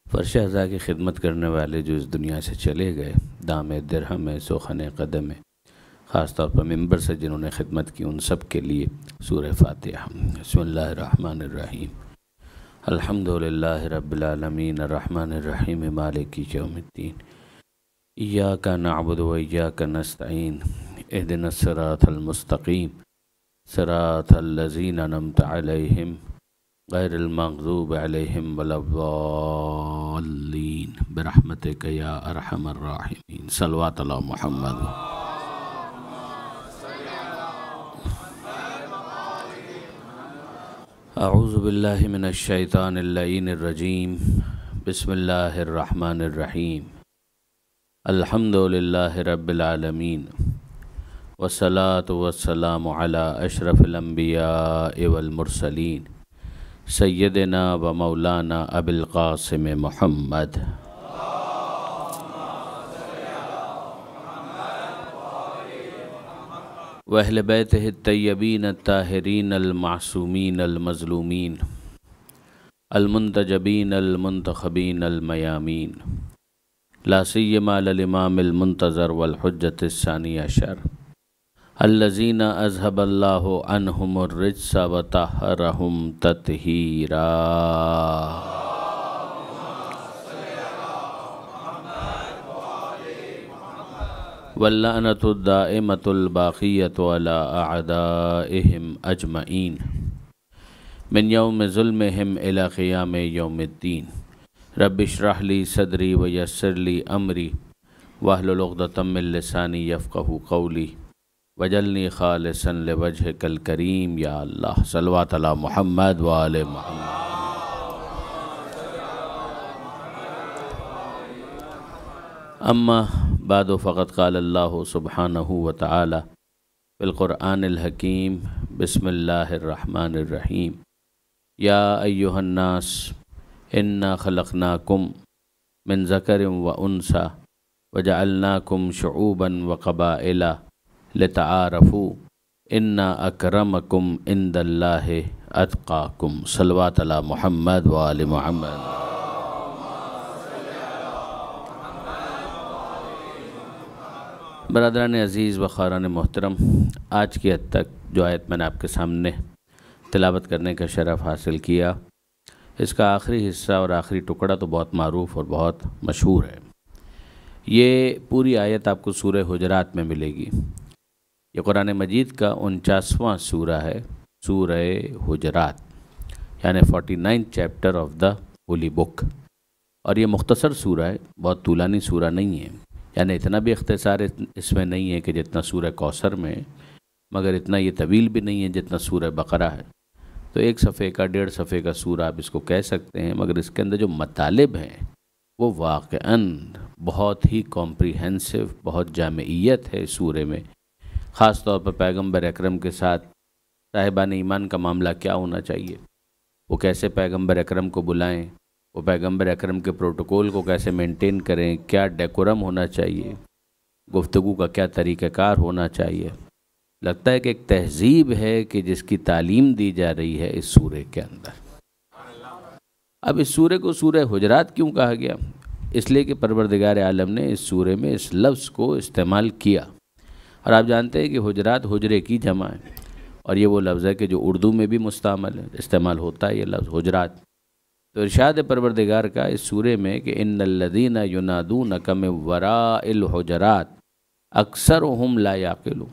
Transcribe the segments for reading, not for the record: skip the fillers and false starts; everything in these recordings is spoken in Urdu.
فرش اعضاء کی خدمت کرنے والے جو اس دنیا سے چلے گئے، دام درہم ہے، سوخن قدم ہے، خاص طور پر ممبر سے جنہوں نے خدمت کی، ان سب کے لیے سورہ فاتحہ۔ بسم اللہ الرحمن الرحیم۔ الحمدللہ رب العالمین الرحمن الرحیم مالک یوم الدین، ایاک نعبد و ایاک نستعین، اہدنا الصراط المستقیم، صراط الذین انعمت علیہم غیر المغضوب علیہم ولا الضالین، برحمتک یا ارحم الراحمین۔ صلوات علی محمد۔ اعوذ باللہ من الشیطان اللعین الرجیم، بسم اللہ الرحمن الرحیم۔ الحمدللہ رب العالمین، والصلاة والسلام علی اشرف الانبیاء والمرسلین، سیدنا و مولانا ابی القاسم محمد۔ وأہل بیتہ الطیبین الطاہرین المعصومین المظلومین المنتجبین المنتخبین المیامین، لا سیما للامام المنتظر والحجۃ الثانی عشر الذین اذهب اللہ عنہم الرجس وطہرہم تطہیرا۔ واللعنۃ الدائمۃ الباقیۃ علی اعدائہم اجمعین من یوم ظلمہم الی قیام یوم الدین۔ رب اشرح لی صدری ویسر لی امری واحلل عقدۃ من لسانی یفقہوا قولی وجعلنی خالصا لوجہک الکریم۔ یا اللہ، صلوات علی محمد و آل محمد۔ اما بعد فقد قال اللہ سبحانہ وتعالی فی القرآن الحکیم، بسم اللہ الرحمن الرحیم۔ یا ایہا الناس انا خلقناکم من ذکر و انثی وجعلناکم شعوبا وقبائل لتعارفوا ان اکرمکم عند اللہ اتقاکم۔ صلوات علی محمد و آل محمد۔ برادران عزیز و خاران محترم، آج کی حد تک جو آیت میں نے آپ کے سامنے تلاوت کرنے کا شرف حاصل کیا، اس کا آخری حصہ اور آخری ٹکڑا تو بہت معروف اور بہت مشہور ہے۔ یہ پوری آیت آپ کو سورہ حجرات میں ملے گی۔ یہ قرآن مجید کا 49واں سورہ ہے، سورہ حجرات، یعنی 49 چیپٹر آف دا ہولی بک۔ اور یہ مختصر سورہ ہے، بہت طولانی سورہ نہیں ہے، یعنی اتنا بھی اختصار اس میں نہیں ہے کہ جتنا سورہ کوثر میں، مگر اتنا یہ طویل بھی نہیں ہے جتنا سورہ بقرہ ہے۔ تو 1 صفحے کا 1.5 صفحے کا سورہ آپ اس کو کہہ سکتے ہیں، مگر اس کے اندر جو مطالب ہیں وہ واقعاً بہت ہی کمپریہنسو، بہت جامعیت ہے اس سورے میں۔ خاص طور پر پیغمبر اکرم کے ساتھ صاحبان ایمان کا معاملہ کیا ہونا چاہیے، وہ کیسے پیغمبر اکرم کو بلائیں، وہ پیغمبر اکرم کے پروٹوکول کو کیسے مینٹین کریں، کیا ڈیکورم ہونا چاہیے، گفتگو کا کیا طریقہ کار ہونا چاہیے۔ لگتا ہے کہ ایک تہذیب ہے کہ جس کی تعلیم دی جا رہی ہے اس سورے کے اندر۔ اب اس سورے کو سورہ حجرات کیوں کہا گیا؟ اس لیے کہ پروردگار عالم نے اس سورے میں اس لفظ کو استعمال کیا، اور آپ جانتے ہیں کہ حجرات حجرے کی جمع ہے، اور یہ وہ لفظ ہے کہ جو اردو میں بھی مستعمل ہے، استعمال ہوتا ہے یہ لفظ حجرات۔ تو ارشاد پروردگار کا اس سورے میں کہ ان الذین ینادونک من وراء الحجرات اکثرهم لا یعقلون،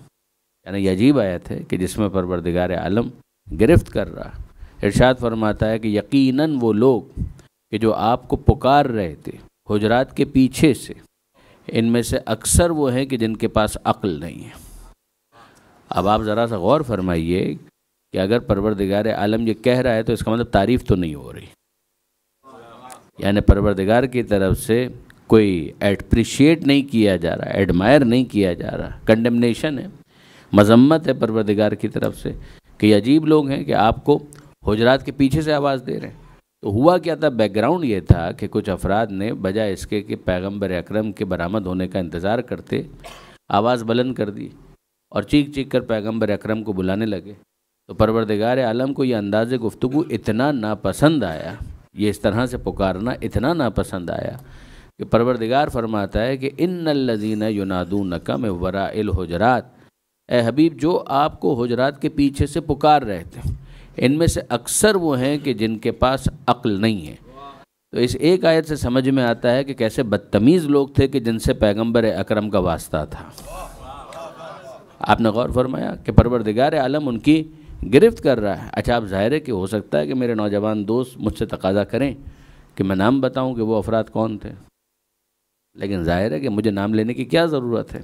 یعنی یہ عجیب آیت ہے کہ جس میں پروردگار عالم گرفت کر رہا، ارشاد فرماتا ہے کہ یقیناً وہ لوگ کہ جو آپ کو پکار رہے تھے حجرات کے پیچھے سے، ان میں سے اکثر وہ ہیں کہ جن کے پاس عقل نہیں ہے۔ اب آپ ذرا سا غور فرمائیے کہ اگر پروردگار عالم یہ کہہ رہا ہے تو اس کا مطلب تعریف تو نہیں ہو رہی، یعنی پروردگار کی طرف سے کوئی اپریشیٹ نہیں کیا جا رہا، ایڈمائر نہیں کیا جا رہا، کنڈمنیشن ہے، مذمت ہے پروردگار کی طرف سے کہ یہ عجیب لوگ ہیں کہ آپ کو حجرات کے پیچھے سے آواز دے رہے ہیں۔ تو ہوا کیا تھا؟ بیک گراؤنڈ یہ تھا کہ کچھ افراد نے بجائے اس کے کہ پیغمبر اکرم کے برآمد ہونے کا انتظار کرتے، آواز بلند کر دی اور چیخ چیخ کر پیغمبر اکرم کو بلانے لگے۔ تو پروردگار عالم کو یہ انداز گفتگو اتنا ناپسند آیا یہ اس طرح سے پکارنا اتنا ناپسند آیا کہ پروردگار فرماتا ہے کہ ان الذین ینادونک من وراء الحجرات، اے حبیب جو آپ کو حجرات کے پیچھے سے پکار رہے تھے ان میں سے اکثر وہ ہیں کہ جن کے پاس عقل نہیں ہے۔ تو اس ایک آیت سے سمجھ میں آتا ہے کہ کیسے بدتمیز لوگ تھے کہ جن سے پیغمبر اکرم کا واسطہ تھا۔ آپ نے غور فرمایا کہ پروردگار عالم ان کی گرفت کر رہا ہے۔ اچھا اب ظاہر ہے کہ ہو سکتا ہے کہ میرے نوجوان دوست مجھ سے تقاضا کریں کہ میں نام بتاؤں کہ وہ افراد کون تھے، لیکن ظاہر ہے کہ مجھے نام لینے کی کیا ضرورت ہے؟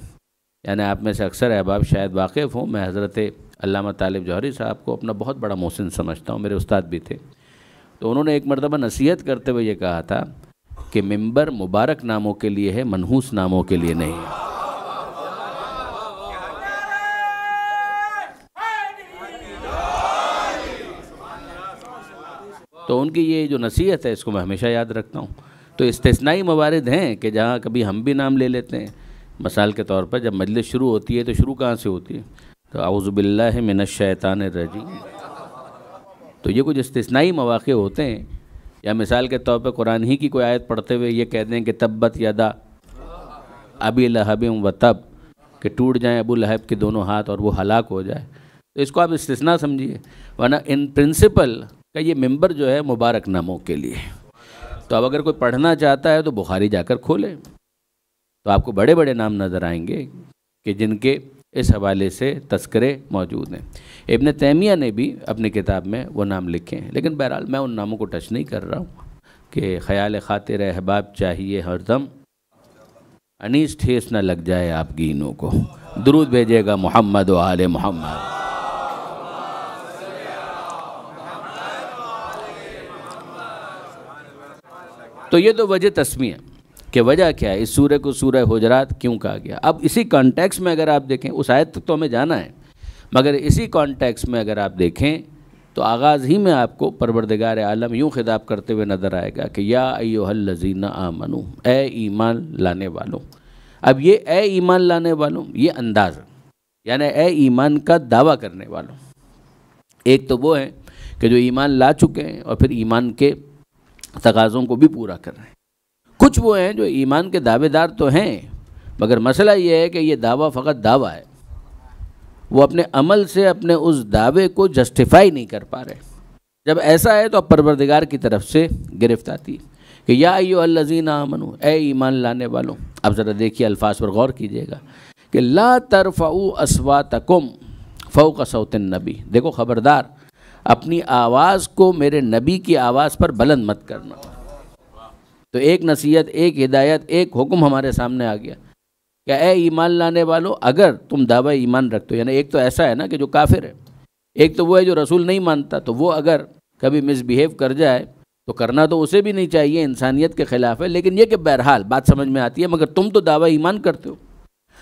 یعنی آپ میں سے اکثر احباب شاید واقف ہوں، میں حضرت علامہ طالب جوہری صاحب کو اپنا بہت بڑا محسن سمجھتا ہوں، میرے استاد بھی تھے۔ تو انہوں نے ایک مرتبہ نصیحت کرتے ہوئے یہ کہا تھا کہ منبر مبارک ناموں کے لیے ہے، منحوس ناموں کے لیے نہیں ہے۔ تو ان کی یہ جو نصیحت ہے اس کو میں ہمیشہ یاد رکھتا ہوں۔ تو استثنائی موارد ہیں کہ جہاں کبھی ہم بھی نام لے لیتے ہیں، مثال کے طور پر جب مجلس شروع ہوتی ہے تو شروع کہاں سے ہوتی ہے؟ تو اعوذ باللہ من الشیطان الرجیم۔ تو یہ کچھ استثنائی مواقع ہوتے ہیں، یا مثال کے طور پہ قرآن ہی کی کوئی آیت پڑھتے ہوئے یہ کہہ دیں کہ تبت یدا ابی لہب و تب، کہ ٹوٹ جائیں ابو لہب کے دونوں ہاتھ اور وہ ہلاک ہو جائے، تو اس کو آپ استثناء سمجھیے، ورنہ ان پرنسپل کہ یہ منبر جو ہے مبارک ناموں کے لیے۔ تو اب اگر کوئی پڑھنا چاہتا ہے تو بخاری جا کر کھولے، تو آپ کو بڑے بڑے نام نظر آئیں گے کہ جن کے اس حوالے سے تذکرے موجود ہیں۔ ابن تیمیہ نے بھی اپنی کتاب میں وہ نام لکھے ہیں، لیکن بہرحال میں ان ناموں کو ٹچ نہیں کر رہا ہوں کہ خیال خاطر احباب چاہیے ہر دم، انیس ٹھیس نہ لگ جائے آپ گینوں کو، درود بھیجے گا محمد و آل محمد۔ تو یہ تو وجہ تسمیہ کہ وجہ کیا ہے، اس سورہ کو سورہ حجرات کیوں کہا گیا۔ اب اسی کانٹیکس میں اگر آپ دیکھیں، اس آیت تک تو ہمیں جانا ہے، مگر اسی کانٹیکس میں اگر آپ دیکھیں تو آغاز ہی میں آپ کو پروردگار عالم یوں خطاب کرتے ہوئے نظر آئے گا کہ یا ایھا الذین آمنو، اے ایمان لانے والوں۔ اب یہ اے ایمان لانے والوں یہ انداز ہے، یعنی اے ایمان کا دعویٰ کرنے والوں۔ ایک تو وہ ہیں کہ جو ایمان لا چکے ہیں اور پھر ایمان کے تقاضوں کو بھی پورا کر رہے ہیں۔ کچھ وہ ہیں جو ایمان کے دعوے دار تو ہیں، مگر مسئلہ یہ ہے کہ یہ دعویٰ فقط دعویٰ ہے، وہ اپنے عمل سے اپنے اس دعوے کو جسٹیفائی نہیں کر پا رہے۔ جب ایسا ہے تو اب پروردگار کی طرف سے گرفت آتی ہے کہ یا ایھا الذین آمنو، اے ایمان لانے والوں۔ اب ذرا دیکھیے الفاظ پر غور کیجیے گا کہ لا ترفعوا اصواتکم فوق صوت النبی، دیکھو خبردار اپنی آواز کو میرے نبی کی آواز پر بلند مت کرنا۔ تو ایک نصیحت، ایک ہدایت، ایک حکم ہمارے سامنے آ گیا کہ اے ایمان لانے والو، اگر تم دعوی ایمان رکھتے ہو، یعنی ایک تو ایسا ہے نا کہ جو کافر ہے، ایک تو وہ ہے جو رسول نہیں مانتا، تو وہ اگر کبھی مس بیہیو کر جائے تو کرنا تو اسے بھی نہیں چاہیے، انسانیت کے خلاف ہے، لیکن یہ کہ بہرحال بات سمجھ میں آتی ہے، مگر تم تو دعوی ایمان کرتے ہو،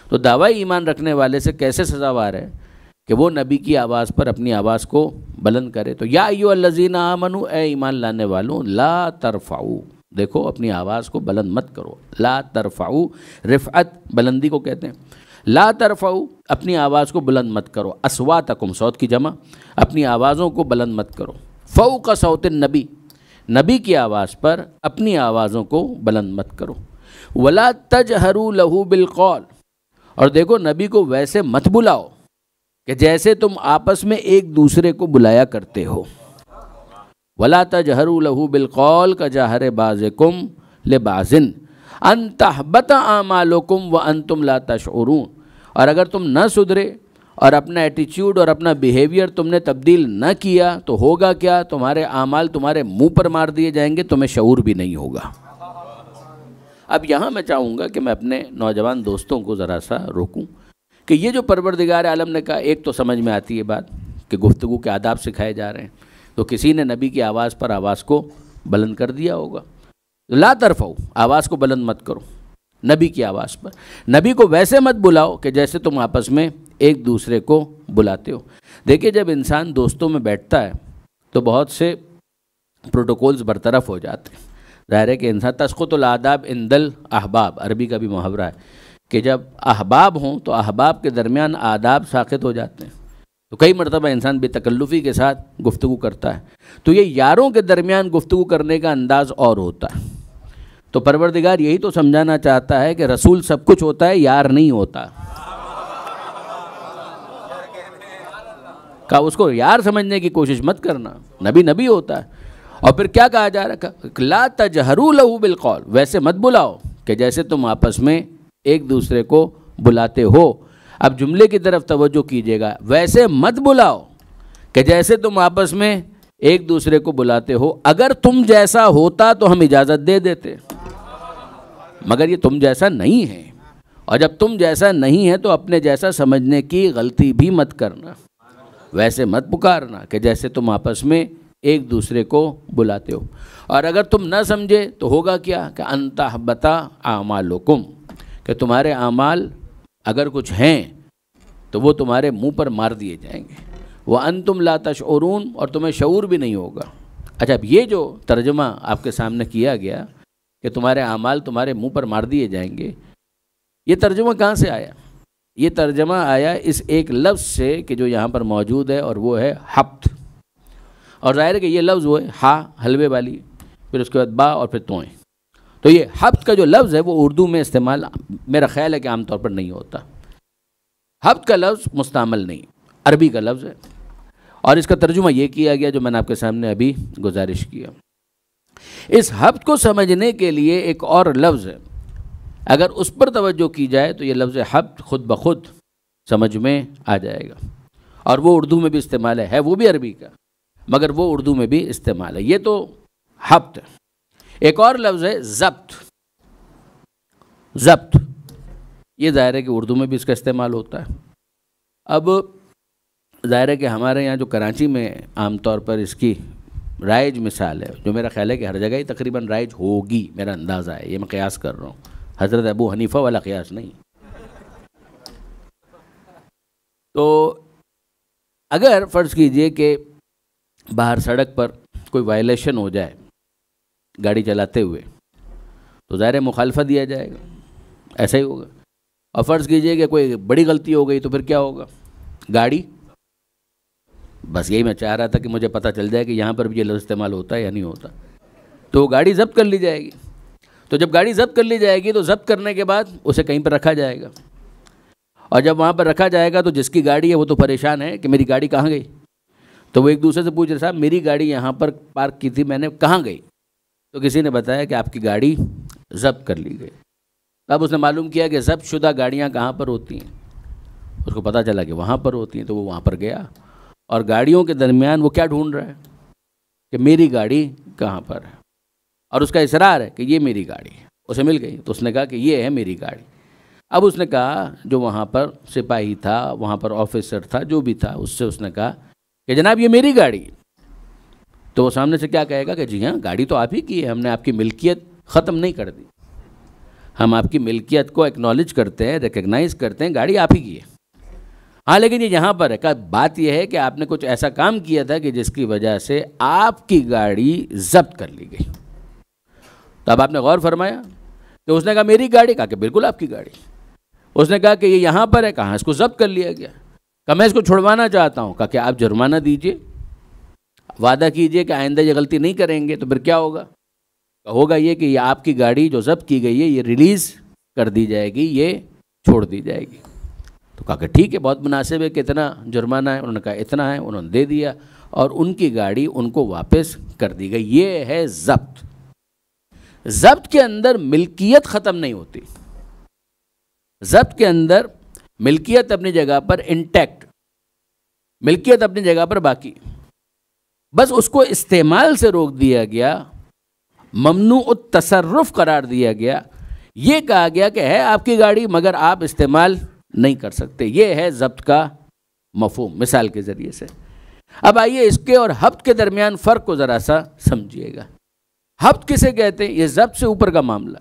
تو دعوی ایمان رکھنے والے سے کیسے سزاوار ہے کہ وہ نبی کی آواز پر اپنی آواز کو بلند کرے۔ تو یا ایھا الذین آمنو، اے ایمان لانے والوں، لا ترفعوا، دیکھو اپنی آواز کو بلند مت کرو۔ لا ترفعوا، رفعت بلندی کو کہتے ہیں۔ لا ترفعوا، اپنی آواز کو بلند مت کرو۔ اصواتکم، صوت کی جمع، اپنی آوازوں کو بلند مت کرو۔ فوق صوت النبی، نبی کی آواز پر اپنی آوازوں کو بلند مت کرو۔ ولا تجہروا لہ بالقول، اور دیکھو نبی کو ویسے مت بلاؤ کہ جیسے تم آپس میں ایک دوسرے کو بلایا کرتے ہو۔ ولا تجہروا لہ بالقول کجہر بعضکم لبعض ان تحبط اعمالکم وانتم لا تشعرون، اور اگر تم نہ سدھرے اور اپنا ایٹیچیوڈ اور اپنا بیہیویئر تم نے تبدیل نہ کیا تو ہوگا کیا، تمہارے اعمال تمہارے منہ پر مار دیے جائیں گے، تمہیں شعور بھی نہیں ہوگا۔ اب یہاں میں چاہوں گا کہ میں اپنے نوجوان دوستوں کو ذرا سا روکوں کہ یہ جو پروردگار عالم نے کہا، ایک تو سمجھ میں آتی ہے بات کہ گفتگو کے آداب سکھائے جا رہے ہیں، تو کسی نے نبی کی آواز پر آواز کو بلند کر دیا ہوگا۔ لا ترفعوا، آواز کو بلند مت کرو نبی کی آواز پر، نبی کو ویسے مت بلاؤ کہ جیسے تم آپس میں ایک دوسرے کو بلاتے ہو۔ دیکھیے جب انسان دوستوں میں بیٹھتا ہے تو بہت سے پروٹوکولز برطرف ہو جاتے ہیں۔ ظاہر ہے کہ انسان تسقط الآداب عند الاحباب، عربی کا بھی محاورہ ہے کہ جب احباب ہوں تو احباب کے درمیان آداب ساقط ہو جاتے ہیں۔ تو کئی مرتبہ انسان بے تکلفی کے ساتھ گفتگو کرتا ہے، تو یہ یاروں کے درمیان گفتگو کرنے کا انداز اور ہوتا ہے۔ تو پروردگار یہی تو سمجھانا چاہتا ہے کہ رسول سب کچھ ہوتا ہے، یار نہیں ہوتا۔ کہا اس کو یار سمجھنے کی کوشش مت کرنا، نبی نبی ہوتا ہے۔ اور پھر کیا کہا جا رہا ہے؟ لا تجہروا لہ بالقول، ویسے مت بلاؤ کہ جیسے تم آپس میں ایک دوسرے کو بلاتے ہو۔ اب جملے کی طرف توجہ کیجیے گا، ویسے مت بلاؤ کہ جیسے تم آپس میں ایک دوسرے کو بلاتے ہو، اگر تم جیسا ہوتا تو ہم اجازت دے دیتے، مگر یہ تم جیسا نہیں ہے، اور جب تم جیسا نہیں ہے تو اپنے جیسا سمجھنے کی غلطی بھی مت کرنا۔ ویسے مت پکارنا کہ جیسے تم آپس میں ایک دوسرے کو بلاتے ہو، اور اگر تم نہ سمجھے تو ہوگا کیا کہ ان تحبط اعمالکم، کہ تمہارے اعمال اگر کچھ ہیں تو وہ تمہارے منہ پر مار دیے جائیں گے، وانتم لا تشعرون، اور تمہیں شعور بھی نہیں ہوگا۔ اچھا، اب یہ جو ترجمہ آپ کے سامنے کیا گیا کہ تمہارے اعمال تمہارے منہ پر مار دیے جائیں گے، یہ ترجمہ کہاں سے آیا؟ یہ ترجمہ آیا اس ایک لفظ سے کہ جو یہاں پر موجود ہے، اور وہ ہے حبت۔ اور ظاہر ہے کہ یہ لفظ وہ ہے ہا حلوے والی، پھر اس کے بعد با اور پھر توئیں، تو یہ حبت کا جو لفظ ہے وہ اردو میں استعمال میرا خیال ہے کہ عام طور پر نہیں ہوتا۔ حبت کا لفظ مستعمل نہیں، عربی کا لفظ ہے، اور اس کا ترجمہ یہ کیا گیا جو میں نے آپ کے سامنے ابھی گزارش کیا۔ اس حبت کو سمجھنے کے لیے ایک اور لفظ ہے، اگر اس پر توجہ کی جائے تو یہ لفظ حبت خود بخود سمجھ میں آ جائے گا، اور وہ اردو میں بھی استعمال ہے وہ بھی عربی کا، مگر وہ اردو میں بھی استعمال ہے۔ یہ تو حبت ہے۔ ایک اور لفظ ہے ضبط۔ ضبط یہ ظاہر ہے کہ اردو میں بھی اس کا استعمال ہوتا ہے۔ اب ظاہر ہے کہ ہمارے یہاں جو کراچی میں عام طور پر اس کی رائج مثال ہے، جو میرا خیال ہے کہ ہر جگہ ہی تقریباً رائج ہوگی، میرا اندازہ ہے، یہ میں قیاس کر رہا ہوں، حضرت ابو حنیفہ والا قیاس نہیں۔ تو اگر فرض کیجئے کہ باہر سڑک پر کوئی وائلیشن ہو جائے گاڑی چلاتے ہوئے، تو ظاہر مخالفت دیا جائے گا، ایسا ہی ہوگا۔ اور فرض کیجئے کہ کوئی بڑی غلطی ہو گئی تو پھر کیا ہوگا؟ گاڑی، بس یہی میں چاہ رہا تھا کہ مجھے پتہ چل جائے کہ یہاں پر بھی یہ لفظ استعمال ہوتا ہے یا نہیں ہوتا، تو وہ گاڑی ضبط کر لی جائے گی۔ تو جب گاڑی ضبط کر لی جائے گی تو ضبط کرنے کے بعد اسے کہیں پر رکھا جائے گا، اور جب وہاں پر رکھا جائے گا تو جس کی گاڑی ہے وہ تو پریشان ہے کہ میری گاڑی کہاں گئی، تو وہ ایک دوسرے سے پوچھ رہے صاحب میری گاڑی یہاں پر پارک کی تھی، میں نے کہاں گئی؟ تو کسی نے بتایا کہ آپ کی گاڑی ضبط کر لی گئی۔ اب اس نے معلوم کیا کہ ضبط شدہ گاڑیاں کہاں پر ہوتی ہیں، اس کو پتہ چلا کہ وہاں پر ہوتی ہیں، تو وہ وہاں پر گیا، اور گاڑیوں کے درمیان وہ کیا ڈھونڈ رہا ہے کہ میری گاڑی کہاں پر ہے، اور اس کا اصرار ہے کہ یہ میری گاڑی ہے۔ اسے مل گئی تو اس نے کہا کہ یہ ہے میری گاڑی۔ اب اس نے کہا جو وہاں پر سپاہی تھا، وہاں پر آفیسر تھا، جو بھی تھا، اس سے اس نے کہا کہ جناب یہ میری گاڑی، تو وہ سامنے سے کیا کہے گا کہ جی ہاں گاڑی تو آپ ہی کی ہے، ہم نے آپ کی ملکیت ختم نہیں کر دی، ہم آپ کی ملکیت کو ایکنالج کرتے ہیں، ریکگنائز کرتے ہیں، گاڑی آپ ہی کی ہے۔ ہاں لیکن یہ یہاں پر ہے کہ بات یہ ہے کہ آپ نے کچھ ایسا کام کیا تھا کہ جس کی وجہ سے آپ کی گاڑی ضبط کر لی گئی۔ تو اب آپ نے غور فرمایا کہ اس نے کہا میری گاڑی، کہا کہ بالکل آپ کی گاڑی۔ اس نے کہا کہ یہ یہاں پر ہے، کہاں اس کو ضبط کر لیا گیا، کہا میں اس کو چھڑوانا چاہتا ہوں، کہا کہ آپ جرمانہ دیجئے، وعدہ کیجئے کہ آئندہ یہ غلطی نہیں کریں گے، تو پھر کیا ہوگا؟ ہوگا یہ کہ یہ آپ کی گاڑی جو ضبط کی گئی ہے یہ ریلیز کر دی جائے گی، یہ چھوڑ دی جائے گی۔ تو کہا کہ ٹھیک ہے، بہت مناسب ہے، کتنا جرمانہ ہے؟ انہوں نے کہا اتنا ہے، انہوں نے دے دیا، اور ان کی گاڑی ان کو واپس کر دی گئی۔ یہ ہے ضبط۔ ضبط کے اندر ملکیت ختم نہیں ہوتی، ضبط کے اندر ملکیت اپنی جگہ پر انٹیکٹ، ملکیت اپنی جگہ پر باقی، بس اس کو استعمال سے روک دیا گیا، ممنوع التصرف قرار دیا گیا، یہ کہا گیا کہ ہے آپ کی گاڑی مگر آپ استعمال نہیں کر سکتے۔ یہ ہے ضبط کا مفہوم مثال کے ذریعے سے۔ اب آئیے اس کے اور حبت کے درمیان فرق کو ذرا سا سمجھیے گا۔ حبت کسے کہتے ہیں؟ یہ ضبط سے اوپر کا معاملہ،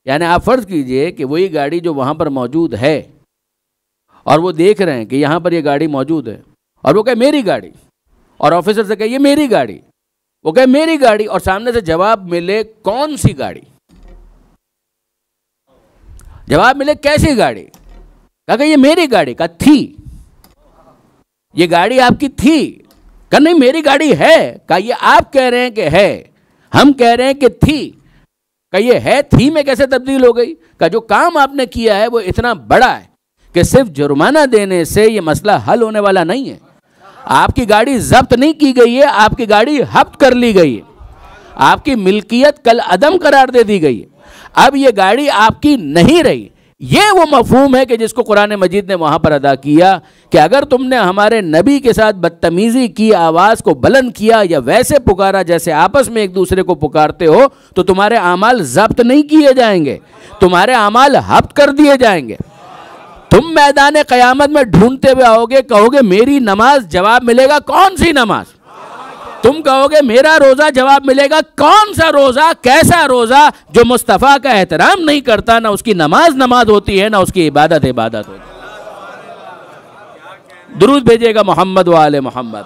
یعنی آپ فرض کیجئے کہ وہی گاڑی جو وہاں پر موجود ہے اور وہ دیکھ رہے ہیں کہ یہاں پر یہ گاڑی موجود ہے، اور وہ کہے میری گاڑی، اور آفیسر سے کہے یہ میری گاڑی، وہ کہے میری گاڑی، اور سامنے سے جواب ملے کون سی گاڑی، جواب ملے کیسی گاڑی، کہا کہ یہ میری گاڑی، کہا تھی، یہ گاڑی آپ کی تھی؟ کہا نہیں میری گاڑی ہے۔ کہا یہ آپ کہہ رہے ہیں کہ ہے، ہم کہہ رہے ہیں کہ تھی۔ کہ یہ ہے تھی میں کیسے تبدیل ہو گئی؟ کہ جو کام آپ نے کیا ہے وہ اتنا بڑا ہے کہ صرف جرمانہ دینے سے یہ مسئلہ حل ہونے والا نہیں ہے۔ آپ کی گاڑی ضبط نہیں کی گئی ہے، آپ کی گاڑی ہبت کر لی گئی ہے، آپ کی ملکیت کل عدم قرار دے دی گئی ہے، اب یہ گاڑی آپ کی نہیں رہی۔ یہ وہ مفہوم ہے کہ جس کو قرآن مجید نے وہاں پر ادا کیا کہ اگر تم نے ہمارے نبی کے ساتھ بدتمیزی کی، آواز کو بلند کیا یا ویسے پکارا جیسے آپس میں ایک دوسرے کو پکارتے ہو، تو تمہارے اعمال ضبط نہیں کیے جائیں گے، تمہارے اعمال ہبت کر دیے جائیں گے۔ تم میدان قیامت میں ڈھونڈتے ہوئے آؤ گے، کہو گے میری نماز، جواب ملے گا کون سی نماز؟ تم کہو گے میرا روزہ، جواب ملے گا کون سا روزہ، کیسا روزہ جو مصطفیٰ کا احترام نہیں کرتا، نہ اس کی نماز نماز ہوتی ہے، نہ اس کی عبادت عبادت ہوتی ہے۔ درود بھیجیے گا محمد و آل محمد۔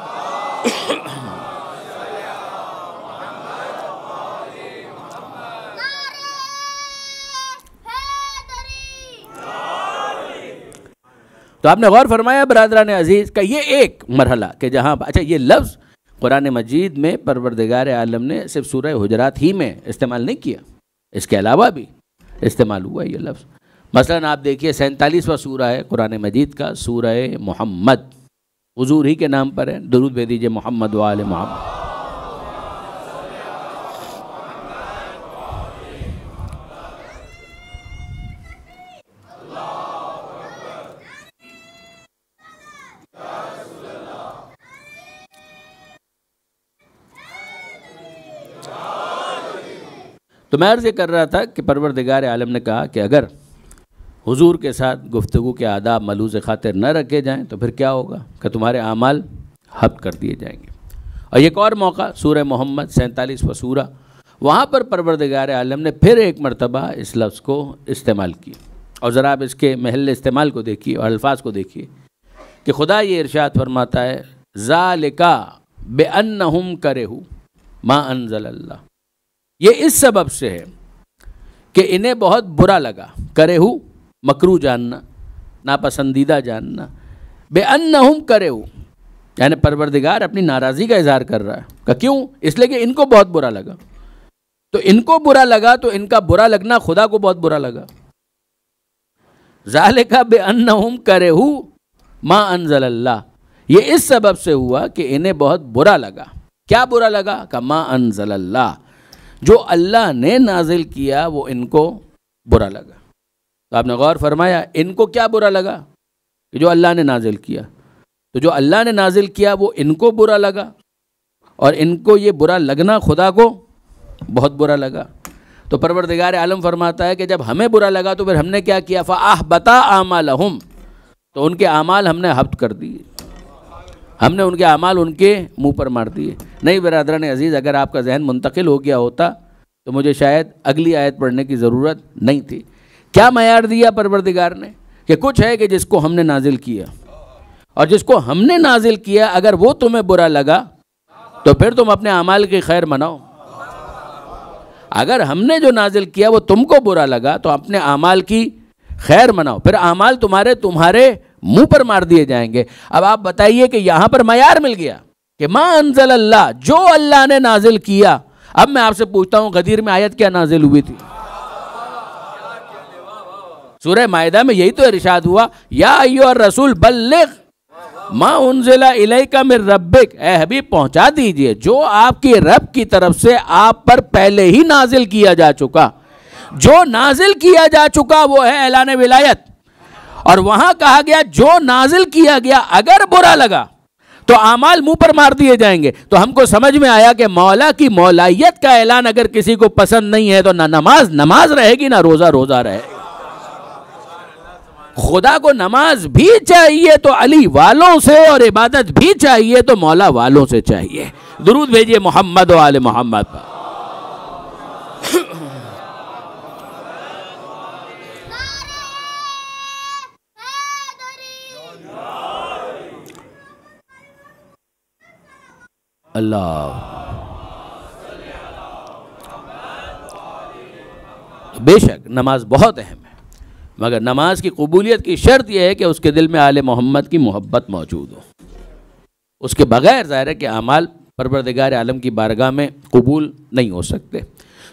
تو آپ نے غور فرمایا برادران عزیز کہ یہ ایک مرحلہ کہ جہاں اچھا یہ لفظ قرآن مجید میں پروردگار عالم نے صرف سورہ حجرات ہی میں استعمال نہیں کیا، اس کے علاوہ بھی استعمال ہوا یہ لفظ۔ مثلاً آپ دیکھیے 47واں سورہ ہے قرآن مجید کا، سورہ محمد، حضور ہی کے نام پر ہے، درود بھیج دیجیے محمد و آل محمد۔ تو میں عرض یہ کر رہا تھا کہ پروردگار عالم نے کہا کہ اگر حضور کے ساتھ گفتگو کے آداب ملحوظ خاطر نہ رکھے جائیں تو پھر کیا ہوگا کہ تمہارے اعمال ہبت کر دیے جائیں گے۔ اور ایک اور موقع سورہ محمد 47واں سورہ، وہاں پر پروردگار عالم نے پھر ایک مرتبہ اس لفظ کو استعمال کیا، اور ذرا آپ اس کے محل استعمال کو دیکھیے اور الفاظ کو دیکھیے کہ خدا یہ ارشاد فرماتا ہے ذَلِكَ بِأَنَّهُمْ كَرِهُوا مَا أَنزَلَ اللَّهُ، یہ اس سبب سے ہے کہ انہیں بہت برا لگا، کرہو مکروہ جاننا، ناپسندیدہ جاننا، بے انہم کرہو یعنی پروردگار اپنی ناراضی کا اظہار کر رہا ہے کہ کیوں؟ اس لیے کہ ان کو بہت برا لگا، تو ان کو برا لگا تو ان کا برا لگنا خدا کو بہت برا لگا۔ ذالک بے انہم کرہو ما انزل اللہ، یہ اس سبب سے ہوا کہ انہیں بہت برا لگا۔ کیا برا لگا؟ کہ ما انزل اللہ، جو اللہ نے نازل کیا وہ ان کو برا لگا۔ تو آپ نے غور فرمایا ان کو کیا برا لگا؟ کہ جو اللہ نے نازل کیا، تو جو اللہ نے نازل کیا وہ ان کو برا لگا، اور ان کو یہ برا لگنا خدا کو بہت برا لگا۔ تو پروردگار عالم فرماتا ہے کہ جب ہمیں برا لگا تو پھر ہم نے کیا کیا؟ فَأَحْبَطَ أَعْمَالَهُمْ، تو ان کے اعمال ہم نے ہبط کر دیے، ہم نے ان کے اعمال ان کے منہ پر مار دیے۔ نہیں برادران عزیز، اگر آپ کا ذہن منتقل ہو گیا ہوتا تو مجھے شاید اگلی آیت پڑھنے کی ضرورت نہیں تھی۔ کیا معیار دیا پروردگار نے؟ کہ کچھ ہے کہ جس کو ہم نے نازل کیا، اور جس کو ہم نے نازل کیا اگر وہ تمہیں برا لگا تو پھر تم اپنے اعمال کی خیر مناؤ۔ اگر ہم نے جو نازل کیا وہ تم کو برا لگا تو اپنے اعمال کی خیر مناؤ، پھر اعمال تمہارے منہ پر مار دیے جائیں گے۔ اب آپ بتائیے کہ یہاں پر معیار مل گیا کہ ما انزل اللہ، جو اللہ نے نازل کیا۔ اب میں آپ سے پوچھتا ہوں غدیر میں آیت کیا نازل ہوئی تھی؟ سورہ مائدہ میں یہی تو ارشاد ہوا یا ایھا الرسول بلغ ما انزل الیک من ربک، اے حبیب پہنچا دیجئے جو آپ کی رب کی طرف سے آپ پر پہلے ہی نازل کیا جا چکا۔ جو نازل کیا جا چکا وہ ہے اعلان ولایت، اور وہاں کہا گیا جو نازل کیا گیا اگر برا لگا تو اعمال منہ پر مار دیے جائیں گے۔ تو ہم کو سمجھ میں آیا کہ مولا کی مولائیت کا اعلان اگر کسی کو پسند نہیں ہے تو نہ نماز رہے گی، نہ روزہ رہے گا۔ خدا کو نماز بھی چاہیے تو علی والوں سے، اور عبادت بھی چاہیے تو مولا والوں سے چاہیے۔ درود بھیجئے محمد و آل محمد پر۔ اللہ بے شک نماز بہت اہم ہے، مگر نماز کی قبولیت کی شرط یہ ہے کہ اس کے دل میں آل محمد کی محبت موجود ہو۔ اس کے بغیر ظاہر ہے کہ اعمال پروردگار عالم کی بارگاہ میں قبول نہیں ہو سکتے۔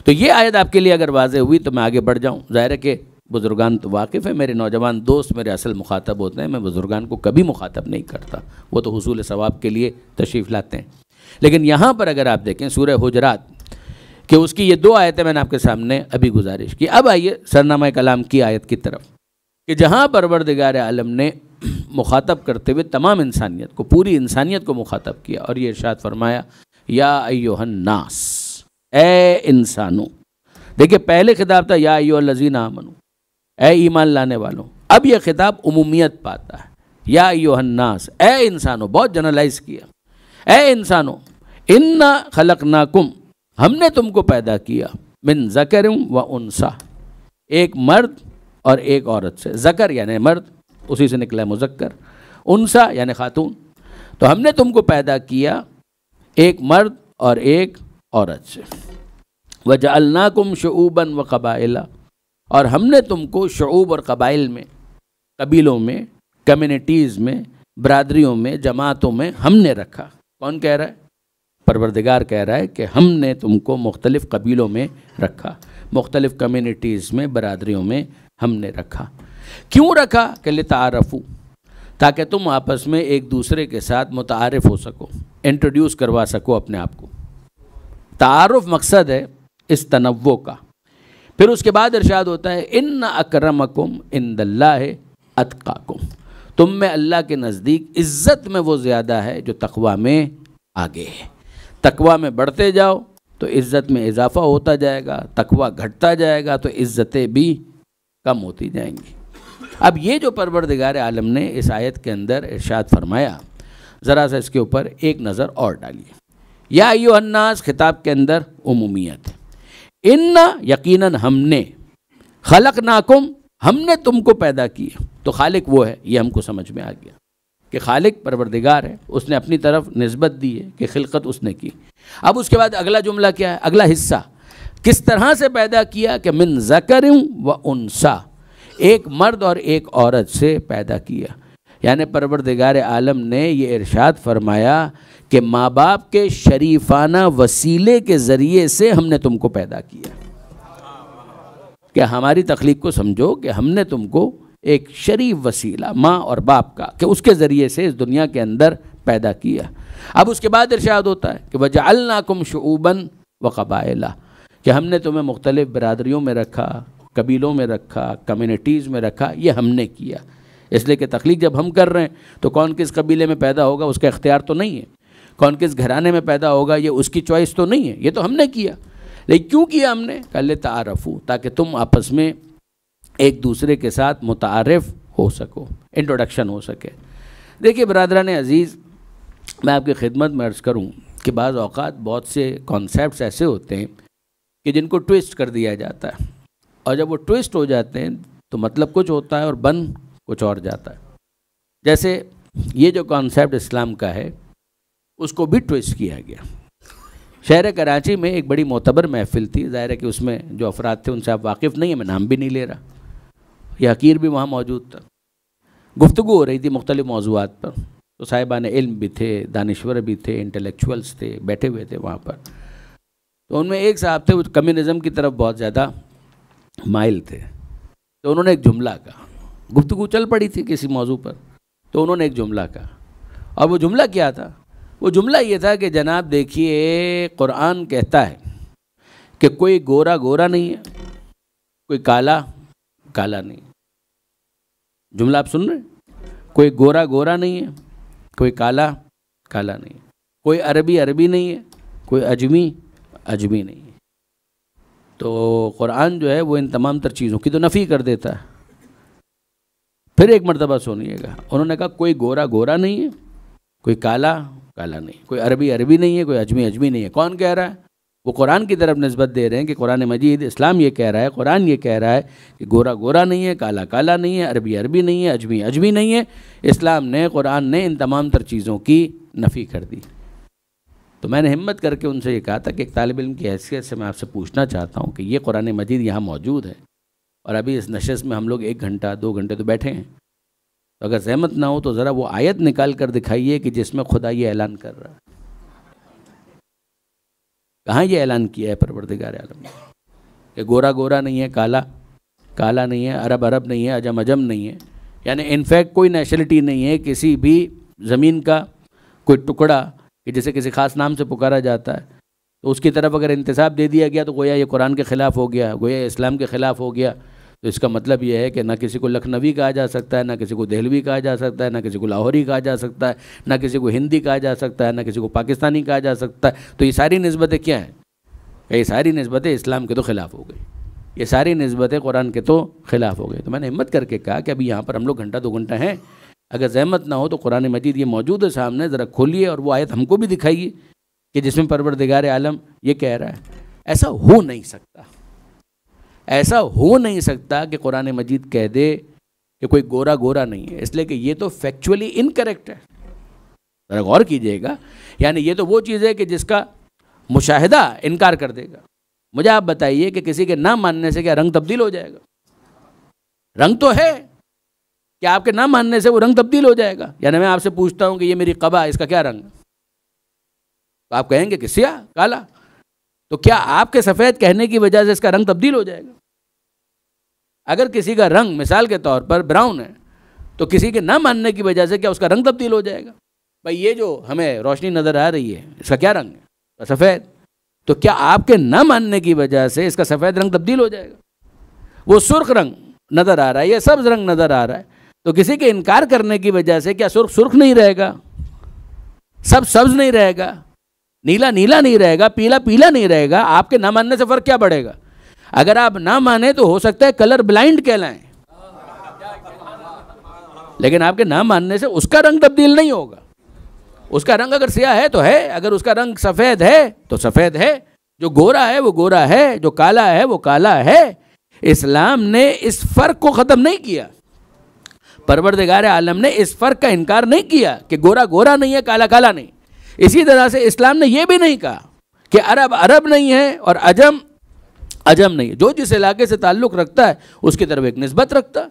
تو یہ آیت آپ کے لیے اگر واضح ہوئی تو میں آگے بڑھ جاؤں۔ ظاہر ہے کہ بزرگان تو واقف ہیں، میرے نوجوان دوست میرے اصل مخاطب ہوتے ہیں، میں بزرگان کو کبھی مخاطب نہیں کرتا، وہ تو حصول ثواب کے لیے تشریف لاتے ہیں۔ لیکن یہاں پر اگر آپ دیکھیں سورہ حجرات کہ اس کی یہ 2 آیتیں میں نے آپ کے سامنے ابھی گزارش کی۔ اب آئیے سرنامہ کلام کی آیت کی طرف کہ جہاں پروردگار عالم نے مخاطب کرتے ہوئے تمام انسانیت کو، پوری انسانیت کو مخاطب کیا اور یہ ارشاد فرمایا یا ایھا الناس، اے انسانوں۔ دیکھیں پہلے خطاب تھا یا ایھا الذین آمنوا، اے ایمان لانے والوں، اب یہ خطاب عمومیت پاتا ہے، یا ایھا الناس، اے انسانوں، بہت جنرلائز کیا، اے انسانوں، انا خلقناکم، ہم نے تم کو پیدا کیا، من ذکر و انثی، ایک مرد اور ایک عورت سے، ذکر یعنی مرد، اسی سے نکلا ہے مذکر، انثی یعنی خاتون، تو ہم نے تم کو پیدا کیا ایک مرد اور ایک عورت سے، وجعلناکم شعوبا وقبائل، اور ہم نے تم کو شعوب اور قبائل میں، قبیلوں میں، کمیونٹیز میں، برادریوں میں، جماعتوں میں ہم نے رکھا۔ کون کہہ رہا ہے؟ پروردگار کہہ رہا ہے کہ ہم نے تم کو مختلف قبیلوں میں رکھا، مختلف کمیونٹیز میں، برادریوں میں ہم نے رکھا۔ کیوں رکھا؟ کہ لتعارفوا، تاکہ تم آپس میں ایک دوسرے کے ساتھ متعارف ہو سکو، انٹروڈیوس کروا سکو اپنے آپ کو۔ تعارف مقصد ہے اس تنوع کا۔ پھر اس کے بعد ارشاد ہوتا ہے ان اکرمکم عند اللہ اتقاکم، تم میں اللہ کے نزدیک عزت میں وہ زیادہ ہے جو تقوی میں آگے ہے۔ تقوی میں بڑھتے جاؤ تو عزت میں اضافہ ہوتا جائے گا، تقوی گھٹتا جائے گا تو عزتیں بھی کم ہوتی جائیں گی۔ اب یہ جو پروردگار عالم نے اس آیت کے اندر ارشاد فرمایا، ذرا سا اس کے اوپر ایک نظر اور ڈالیے۔ یا ایھا الناس خطاب کے اندر عمومیت ہے، ان یقیناً ہم نے، خلقناکم ہم نے تم کو پیدا کیا، تو خالق وہ ہے، یہ ہم کو سمجھ میں آ گیا کہ خالق پروردگار ہے، اس نے اپنی طرف نسبت دی ہے کہ خلقت اس نے کی۔ اب اس کے بعد اگلا جملہ کیا ہے؟ اگلا حصہ کس طرح سے پیدا کیا کہ من ذکر و انثی، ایک مرد اور ایک عورت سے پیدا کیا۔ یعنی پروردگار عالم نے یہ ارشاد فرمایا کہ ماں باپ کے شریفانہ وسیلے کے ذریعے سے ہم نے تم کو پیدا کیا۔ کہ ہماری تخلیق کو سمجھو کہ ہم نے تم کو ایک شریف وسیلہ ماں اور باپ کا، کہ اس کے ذریعے سے اس دنیا کے اندر پیدا کیا۔ اب اس کے بعد ارشاد ہوتا ہے کہ وجعلناکم شعوبا وقبائل، کہ ہم نے تمہیں مختلف برادریوں میں رکھا، قبیلوں میں رکھا، کمیونٹیز میں رکھا، یہ ہم نے کیا۔ اس لیے کہ تخلیق جب ہم کر رہے ہیں تو کون کس قبیلے میں پیدا ہوگا اس کا اختیار تو نہیں ہے، کون کس گھرانے میں پیدا ہوگا یہ اس کی چوائس تو نہیں ہے، یہ تو ہم نے کیا۔ لیکن کیوں کیا ہم نے؟ کہ لتعارفوا، تاکہ تم آپس میں ایک دوسرے کے ساتھ متعارف ہو سکو، انٹروڈکشن ہو سکے۔ دیکھیے برادران عزیز، میں آپ کی خدمت میں عرض کروں کہ بعض اوقات بہت سے کانسیپٹس ایسے ہوتے ہیں کہ جن کو ٹویسٹ کر دیا جاتا ہے، اور جب وہ ٹویسٹ ہو جاتے ہیں تو مطلب کچھ ہوتا ہے اور بن کچھ اور جاتا ہے۔ جیسے یہ جو کانسیپٹ اسلام کا ہے اس کو بھی ٹویسٹ کیا گیا۔ شہر کراچی میں ایک بڑی معتبر محفل تھی، ظاہر ہے کہ اس میں جو افراد تھے ان سے آپ واقف نہیں ہیں، میں نام بھی نہیں لے رہا، یہ حقیر بھی وہاں موجود تھا، گفتگو ہو رہی تھی مختلف موضوعات پر، تو صاحبان علم بھی تھے، دانشور بھی تھے، انٹلیکچوئلس تھے، بیٹھے ہوئے تھے وہاں پر۔ تو ان میں ایک صاحب تھے وہ کمیونزم کی طرف بہت زیادہ مائل تھے، تو انہوں نے ایک جملہ کہا، گفتگو چل پڑی تھی کسی موضوع پر، تو انہوں نے ایک جملہ کہا، اور وہ جملہ کیا تھا؟ وہ جملہ یہ تھا کہ جناب دیکھیے قرآن کہتا ہے کہ کوئی گورا گورا نہیں ہے، کوئی کالا کالا نہیں۔ جملہ آپ سن رہے ہیں؟ کوئی گورا گورا نہیں ہے، کوئی کالا کالا نہیں، کوئی عربی عربی نہیں ہے، کوئی اجمی اجمی نہیں ہے۔ تو قرآن جو ہے وہ ان تمام تر چیزوں کی تو نفی کر دیتا ہے۔ پھر ایک مرتبہ سنیے گا، انہوں نے کہا کوئی گورا گورا نہیں ہے، کوئی کالا کالا نہیں، کوئی عربی عربی نہیں ہے، کوئی اجمی اجمی نہیں ہے۔ کون کہہ رہا ہے؟ وہ قرآن کی طرف نسبت دے رہے ہیں کہ قرآن مجید، اسلام یہ کہہ رہا ہے، قرآن یہ کہہ رہا ہے کہ گورا گورا نہیں ہے، کالا کالا نہیں ہے، عربی عربی نہیں ہے، اجمی اجمی نہیں ہے۔ اسلام نے، قرآن نے ان تمام تر چیزوں کی نفی کر دی۔ تو میں نے ہمت کر کے ان سے یہ کہا تھا کہ ایک طالب علم کی حیثیت سے میں آپ سے پوچھنا چاہتا ہوں کہ یہ قرآن مجید یہاں موجود ہے، اور ابھی اس نشست میں ہم لوگ 1 گھنٹہ 2 گھنٹے تو بیٹھے ہیں، تو اگر زحمت نہ ہو تو ذرا وہ آیت نکال کر دکھائیے کہ جس میں خدا یہ اعلان کر رہا ہے. کہاں یہ اعلان کیا ہے پروردگار عالم نے کہ گورا گورا نہیں ہے، کالا کالا نہیں ہے، عرب عرب نہیں ہے، عجم عجم نہیں ہے. یعنی انفیکٹ کوئی نیشنلٹی نہیں ہے کسی بھی زمین کا کوئی ٹکڑا کہ جسے کسی خاص نام سے پکارا جاتا ہے تو اس کی طرف اگر انتساب دے دیا گیا تو گویا یہ قرآن کے خلاف ہو گیا، گویا اسلام کے خلاف ہو گیا. تو اس کا مطلب یہ ہے کہ نہ کسی کو لکھنوی کہا جا سکتا ہے، نہ کسی کو دہلوی کہا جا سکتا ہے، نہ کسی کو لاہوری کہا جا سکتا ہے، نہ کسی کو ہندی کہا جا سکتا ہے، نہ کسی کو پاکستانی کہا جا سکتا ہے. تو یہ ساری نسبتیں کیا ہیں؟ یہ ساری نسبتیں اسلام کے تو خلاف ہو گئی، یہ ساری نسبتیں قرآن کے تو خلاف ہو گئی. تو میں نے ہمت کر کے کہا کہ ابھی یہاں پر ہم لوگ گھنٹہ 2 گھنٹہ ہیں، اگر زحمت نہ ہو تو قرآن مجید یہ موجود ہے سامنے، ذرا کھولیے اور وہ آیت ہم کو بھی دکھائیے کہ جس میں پروردگار عالم یہ کہہ رہا ہے. ایسا ہو نہیں سکتا، ایسا ہو نہیں سکتا کہ قرآن مجید کہہ دے کہ کوئی گورا گورا نہیں ہے، اس لیے کہ یہ تو فیکچولی انکریکٹ ہے. ذرا غور کیجئے گا، یعنی یہ تو وہ چیز ہے کہ جس کا مشاہدہ انکار کر دے گا. مجھے آپ بتائیے کہ کسی کے نہ ماننے سے کیا رنگ تبدیل ہو جائے گا؟ رنگ تو ہے کہ آپ کے نہ ماننے سے وہ رنگ تبدیل ہو جائے گا. یعنی میں آپ سے پوچھتا ہوں کہ یہ میری قبا، اس کا کیا رنگ؟ تو آپ کہیں گے کہ سیاہ کالا. تو کیا آپ کے سفید کہنے کی وجہ سے اس کا رنگ تبدیل ہو جائے گا؟ اگر کسی کا رنگ مثال کے طور پر براؤن ہے تو کسی کے نہ ماننے کی وجہ سے کیا اس کا رنگ تبدیل ہو جائے گا؟ بھائی یہ جو ہمیں روشنی نظر آ رہی ہے اس کا کیا رنگ ہے؟ سفید. تو کیا آپ کے نہ ماننے کی وجہ سے اس کا سفید رنگ تبدیل ہو جائے گا؟ وہ سرخ رنگ نظر آ رہا ہے یا سبز رنگ نظر آ رہا ہے، تو کسی کے انکار کرنے کی وجہ سے کیا سرخ سرخ نہیں رہے گا، سبز سبز نہیں رہے گا، نیلا نیلا نہیں رہے گا، پیلا پیلا نہیں رہے گا؟ آپ کے نہ ماننے سے فرق کیا پڑے گا؟ اگر آپ نہ مانیں تو ہو سکتا ہے کلر بلائنڈ کہلائیں، لیکن آپ کے نہ ماننے سے اس کا رنگ تبدیل نہیں ہوگا. اس کا رنگ اگر سیاہ ہے تو ہے، اگر اس کا رنگ سفید ہے تو سفید ہے، جو گورا ہے وہ گورا ہے، جو کالا ہے وہ کالا ہے. اسلام نے اس فرق کو ختم نہیں کیا، پروردگار عالم نے اس فرق کا انکار نہیں کیا کہ گورا گورا نہیں ہے، کالا کالا نہیں. اسی طرح سے اسلام نے یہ بھی نہیں کہا کہ عرب عرب نہیں ہے اور عجم عجم نہیں ہے. جو جس علاقے سے تعلق رکھتا ہے اس کی طرف ایک نسبت رکھتا ہے،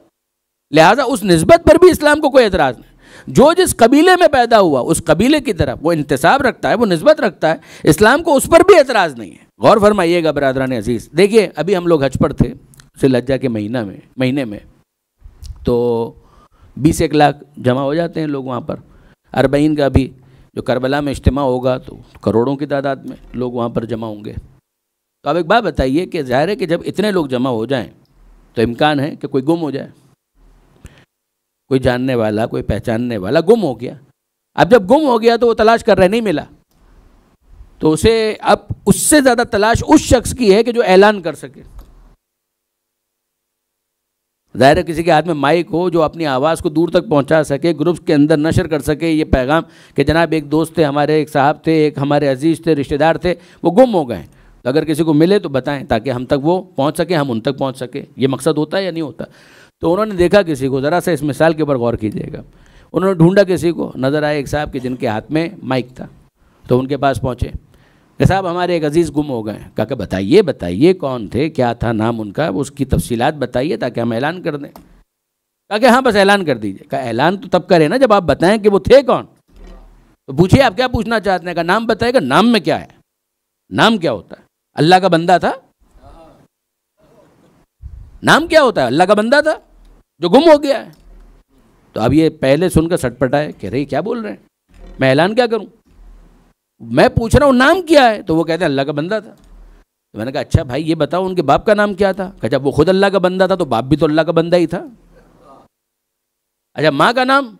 لہٰذا اس نسبت پر بھی اسلام کو کوئی اعتراض نہیں. جو جس قبیلے میں پیدا ہوا اس قبیلے کی طرف وہ انتساب رکھتا ہے، وہ نسبت رکھتا ہے، اسلام کو اس پر بھی اعتراض نہیں ہے. غور فرمائیے گا برادران عزیز. دیکھیے ابھی ہم لوگ حج پر تھے ذی الحجہ کے مہینے میں تو 20 لاکھ جمع ہو جاتے ہیں لوگ وہاں پر. 40 کا بھی جو کربلا میں اجتماع ہوگا تو کروڑوں کی تعداد میں لوگ وہاں پر جمع ہوں گے. تو اب ایک بات بتائیے کہ ظاہر ہے کہ جب اتنے لوگ جمع ہو جائیں تو امکان ہے کہ کوئی گم ہو جائے، کوئی جاننے والا کوئی پہچاننے والا گم ہو گیا. اب جب گم ہو گیا تو وہ تلاش کر رہے نہیں ملا، تو اسے اب اس سے زیادہ تلاش اس شخص کی ہے کہ جو اعلان کر سکے. ظاہر ہے کسی کے ہاتھ میں مائک ہو جو اپنی آواز کو دور تک پہنچا سکے، گروپس کے اندر نشر کر سکے یہ پیغام کہ جناب ایک دوست تھے ہمارے، ایک صاحب تھے، ایک ہمارے عزیز تھے، رشتہ دار تھے، وہ گم ہو گئے. تو اگر کسی کو ملے تو بتائیں تاکہ ہم تک وہ پہنچ سکے، ہم ان تک پہنچ سکے. یہ مقصد ہوتا ہے یا نہیں ہوتا؟ تو انہوں نے دیکھا کسی کو، ذرا سا اس مثال کے اوپر غور کیجیے گا. انہوں نے ڈھونڈا کسی کو، نظر آئے ایک صاحب کے جن کے ہاتھ میں مائک تھا، تو ان کے پاس پہنچے کہ صاحب ہمارے ایک عزیز گم ہو گئے. کہا کہ بتائیے کون تھے، کیا تھا نام ان کا، اس کی تفصیلات بتائیے تاکہ ہم اعلان کر دیں. کہا کہ ہاں بس اعلان کر دیجیے. کہا اعلان تو تب کریں نا جب آپ بتائیں کہ وہ تھے کون. تو پوچھیے آپ کیا پوچھنا چاہتے ہیں. کہا نام بتائے گا. نام میں کیا ہے؟ نام کیا ہوتا ہے؟ اللہ کا بندہ تھا. نام کیا ہوتا ہے؟ اللہ کا بندہ تھا جو گم ہو گیا ہے. تو اب یہ پہلے سن کر سٹ پٹائے کہ رہی کیا بول رہے ہیں، میں اعلان کیا کروں، میں پوچھ رہا ہوں نام کیا ہے. تو وہ کہتے ہیں اللہ کا بندہ تھا. تو میں نے کہا اچھا بھائی یہ بتاؤ ان کے باپ کا نام کیا تھا. کہ جب وہ خود اللہ کا بندہ تھا تو باپ بھی تو اللہ کا بندہ ہی تھا. اچھا ماں کا نام؟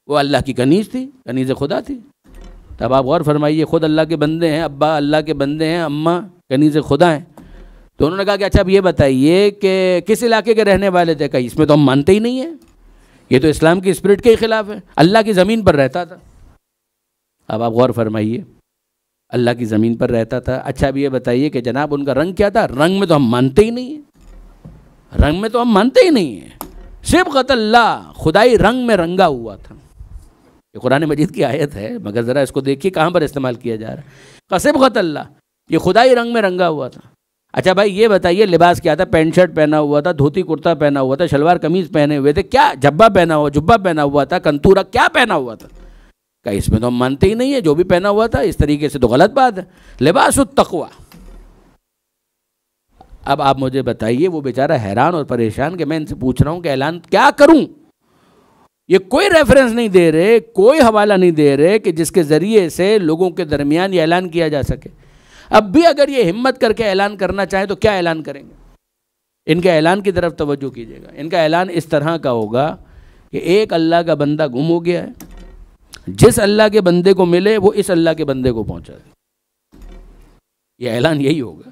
وہ اللہ کی کنیز تھی، کنیز خدا تھی. تب آپ غور فرمائیے، خود اللہ کے بندے ہیں، ابا اللہ کے بندے ہیں، اماں کنیز خدا ہیں. تو انہوں نے کہا کہ اچھا اب یہ بتائیے کہ کس علاقے کے رہنے والے تھے. کہ اس میں تو ہم مانتے ہی نہیں ہیں، یہ تو اسلام کی اسپرٹ کے ہی خلاف ہے. اللہ کی زمین پر رہتا تھا. اب آپ غور فرمائیے، اللہ کی زمین پر رہتا تھا. اچھا اب یہ بتائیے کہ جناب ان کا رنگ کیا تھا. رنگ میں تو ہم مانتے ہی نہیں ہیں، رنگ میں تو ہم مانتے ہی نہیں ہیں. صبغۃ اللہ، خدائی رنگ میں رنگا ہوا تھا. یہ قرآن مجید کی آیت ہے، مگر ذرا اس کو دیکھیے کہاں پر استعمال کیا جا رہا ہے. صبغۃ اللہ، یہ خدائی رنگ میں رنگا ہوا تھا. اچھا بھائی یہ بتائیے لباس کیا تھا؟ پینٹ شرٹ پہنا ہوا تھا، دھوتی کرتا پہنا ہوا تھا، شلوار قمیض پہنے ہوئے تھے، کیا جبہ پہنا ہوا تھا، کنتورا کیا پہنا ہوا تھا؟ کہ اس میں تو ہم مانتے ہی نہیں ہے، جو بھی پہنا ہوا تھا اس طریقے سے تو غلط بات ہے. لباس التقوی. اب آپ مجھے بتائیے، وہ بیچارہ حیران اور پریشان کہ میں ان سے پوچھ رہا ہوں کہ اعلان کیا کروں. یہ کوئی ریفرنس نہیں دے رہے، کوئی حوالہ نہیں دے رہے کہ جس کے ذریعے سے لوگوں کے درمیان یہ اعلان کیا جا سکے. اب بھی اگر یہ ہمت کر کے اعلان کرنا چاہیں تو کیا اعلان کریں گے؟ ان کے اعلان کی طرف توجہ کیجیے گا. ان کا اعلان اس طرح کا ہوگا کہ ایک اللہ کا بندہ گم ہو گیا ہے، جس اللہ کے بندے کو ملے وہ اس اللہ کے بندے کو پہنچا دے. یہ اعلان یہی ہوگا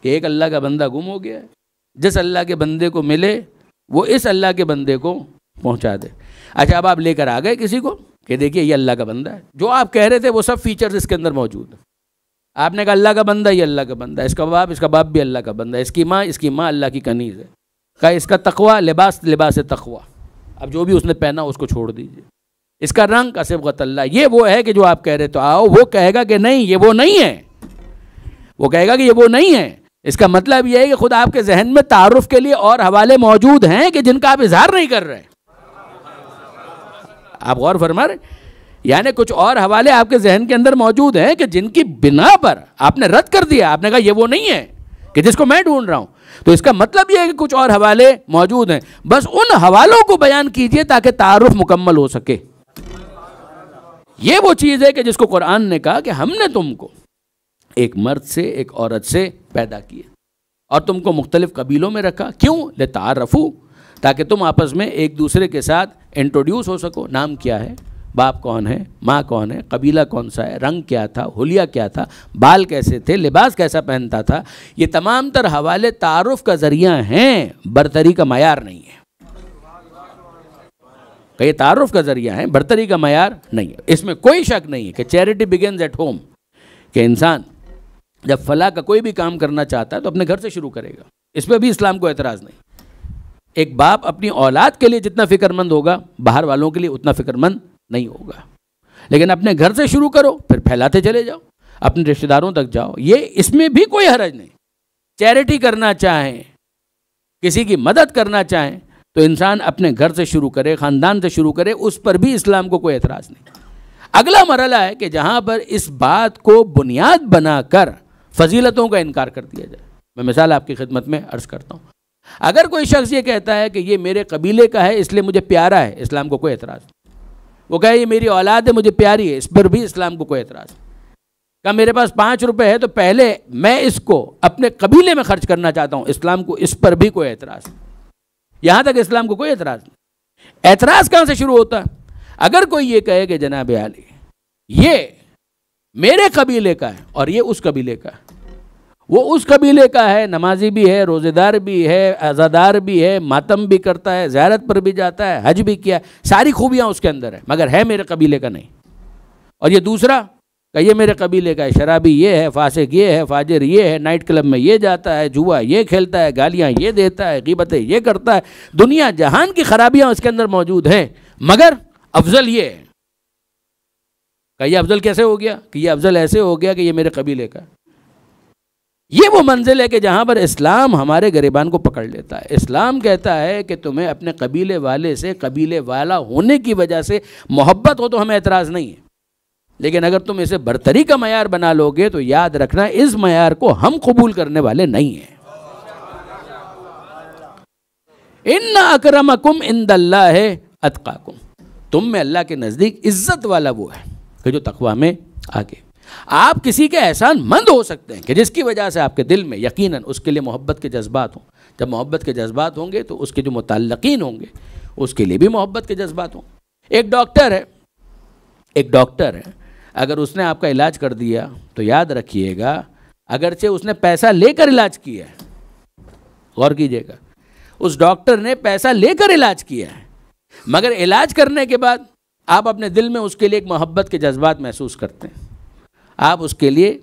کہ ایک اللہ کا بندہ گم ہو گیا ہے، جس اللہ کے بندے کو ملے وہ اس اللہ کے بندے کو پہنچا دے. اچھا اب آپ لے کر آ گئے کسی کو کہ دیکھیے یہ اللہ کا بندہ ہے، جو آپ کہہ رہے تھے وہ سب فیچرز اس کے اندر موجود ہیں. آپ نے کہا اللہ کا بندہ، یہ اللہ کا بندہ ہے، اس کا باپ بھی اللہ کا بندہ ہے، اس کی ماں اللہ کی کنیز ہے. کہا اس کا تقوی لباس تقوی. اب جو بھی اس نے پہنا اس کو چھوڑ دیجئے. اس کا رنگ کا صبغت اللہ، یہ وہ ہے کہ جو آپ کہہ رہے تو آؤ. وہ کہے گا کہ نہیں یہ وہ نہیں ہے، وہ کہے گا کہ یہ وہ نہیں ہے. اس کا مطلب یہ ہے کہ خود آپ کے ذہن میں تعارف کے لیے اور حوالے موجود ہیں کہ جن کا آپ اظہار نہیں کر رہے. آپ غور فرما رہے، یعنی کچھ اور حوالے آپ کے ذہن کے اندر موجود ہیں کہ جن کی بنا پر آپ نے رد کر دیا. آپ نے کہا یہ وہ نہیں ہے کہ جس کو میں ڈھونڈ رہا ہوں. تو اس کا مطلب یہ ہے کہ کچھ اور حوالے موجود ہیں. بس ان حوالوں کو بیان کیجئے تاکہ تعارف مکمل ہو سکے. یہ وہ چیز ہے کہ جس کو قرآن نے کہا کہ ہم نے تم کو ایک مرد سے ایک عورت سے پیدا کیا اور تم کو مختلف قبیلوں میں رکھا. کیوں؟ لتعارفوا، تاکہ تم آپس میں ایک دوسرے کے ساتھ انٹروڈیوس ہو سکو. نام کیا ہے، باپ کون ہے، ماں کون ہے، قبیلہ کون سا ہے، رنگ کیا تھا، حلیہ کیا تھا، بال کیسے تھے، لباس کیسا پہنتا تھا. یہ تمام تر حوالے تعارف کا ذریعہ ہیں، برتری کا معیار نہیں ہے. کہ یہ تعارف کا ذریعہ ہیں، برتری کا معیار نہیں ہے. اس میں کوئی شک نہیں ہے کہ چیریٹی بگنز ایٹ ہوم، کہ انسان جب فلاح کا کوئی بھی کام کرنا چاہتا ہے تو اپنے گھر سے شروع کرے گا. اس پہ بھی اسلام کو اعتراض نہیں. ایک باپ اپنی اولاد کے لیے جتنا فکر مند ہوگا باہر والوں کے لیے اتنا فکر مند نہیں ہوگا. لیکن اپنے گھر سے شروع کرو، پھر پھیلاتے چلے جاؤ، اپنے رشتہ داروں تک جاؤ. یہ اس میں بھی کوئی حرج نہیں. چیریٹی کرنا چاہیں، کسی کی مدد کرنا چاہیں تو انسان اپنے گھر سے شروع کرے، خاندان سے شروع کرے. اس پر بھی اسلام کو کوئی اعتراض نہیں. اگلا مرحلہ ہے کہ جہاں پر اس بات کو بنیاد بنا کر فضیلتوں کا انکار کر دیا جائے. میں مثال آپ کی خدمت میں عرض کرتا ہوں. اگر کوئی شخص یہ کہتا ہے کہ یہ میرے قبیلے کا ہے اس لیے مجھے پیارا ہے، اسلام کو کوئی اعتراض نہیں. وہ کہے یہ میری اولاد ہے مجھے پیاری ہے، اس پر بھی اسلام کو کوئی اعتراض نہیں. کہ میرے پاس 5 روپے ہے تو پہلے میں اس کو اپنے قبیلے میں خرچ کرنا چاہتا ہوں، اسلام کو اس پر بھی کوئی اعتراض نہیں. یہاں تک اسلام کو کوئی اعتراض نہیں. اعتراض کہاں سے شروع ہوتا ہے؟ اگر کوئی یہ کہے کہ جناب عالی یہ میرے قبیلے کا ہے اور یہ اس قبیلے کا ہے، وہ اس قبیلے کا ہے، نمازی بھی ہے، روزے دار بھی ہے، عزادار بھی ہے، ماتم بھی کرتا ہے، زیارت پر بھی جاتا ہے، حج بھی کیا ہے، ساری خوبیاں اس کے اندر ہیں، مگر ہے میرے قبیلے کا نہیں. اور یہ دوسرا کہ یہ میرے قبیلے کا ہے، شرابی یہ ہے، فاسق یہ ہے، فاجر یہ ہے، نائٹ کلب میں یہ جاتا ہے، جوا یہ کھیلتا ہے، گالیاں یہ دیتا ہے، غیبتیں یہ کرتا ہے، دنیا جہان کی خرابیاں اس کے اندر موجود ہیں، مگر افضل یہ ہے. کہ یہ افضل کیسے ہو گیا؟ کہ یہ افضل ایسے ہو گیا کہ یہ میرے قبیلے کا. یہ وہ منزل ہے کہ جہاں پر اسلام ہمارے گریبان کو پکڑ لیتا ہے. اسلام کہتا ہے کہ تمہیں اپنے قبیلے والے سے قبیلے والا ہونے کی وجہ سے محبت ہو تو ہمیں اعتراض نہیں ہے، لیکن اگر تم اسے برتری کا معیار بنا لو گے تو یاد رکھنا اس معیار کو ہم قبول کرنے والے نہیں ہیں. ان اکرمکم عند اللہ اتقاکم، تم میں اللہ کے نزدیک عزت والا وہ ہے کہ جو تقوی میں آگے. آپ کسی کے احسان مند ہو سکتے ہیں کہ جس کی وجہ سے آپ کے دل میں یقیناً اس کے لیے محبت کے جذبات ہوں. جب محبت کے جذبات ہوں گے تو اس کے جو متعلقین ہوں گے اس کے لیے بھی محبت کے جذبات ہوں. ایک ڈاکٹر ہے اگر اس نے آپ کا علاج کر دیا تو یاد رکھیے گا اگرچہ اس نے پیسہ لے کر علاج کیا ہے، غور کیجیے گا، اس ڈاکٹر نے پیسہ لے کر علاج کیا ہے، مگر علاج کرنے کے بعد آپ اپنے دل میں اس کے لیے ایک محبت کے جذبات محسوس کرتے ہیں. آپ اس کے لیے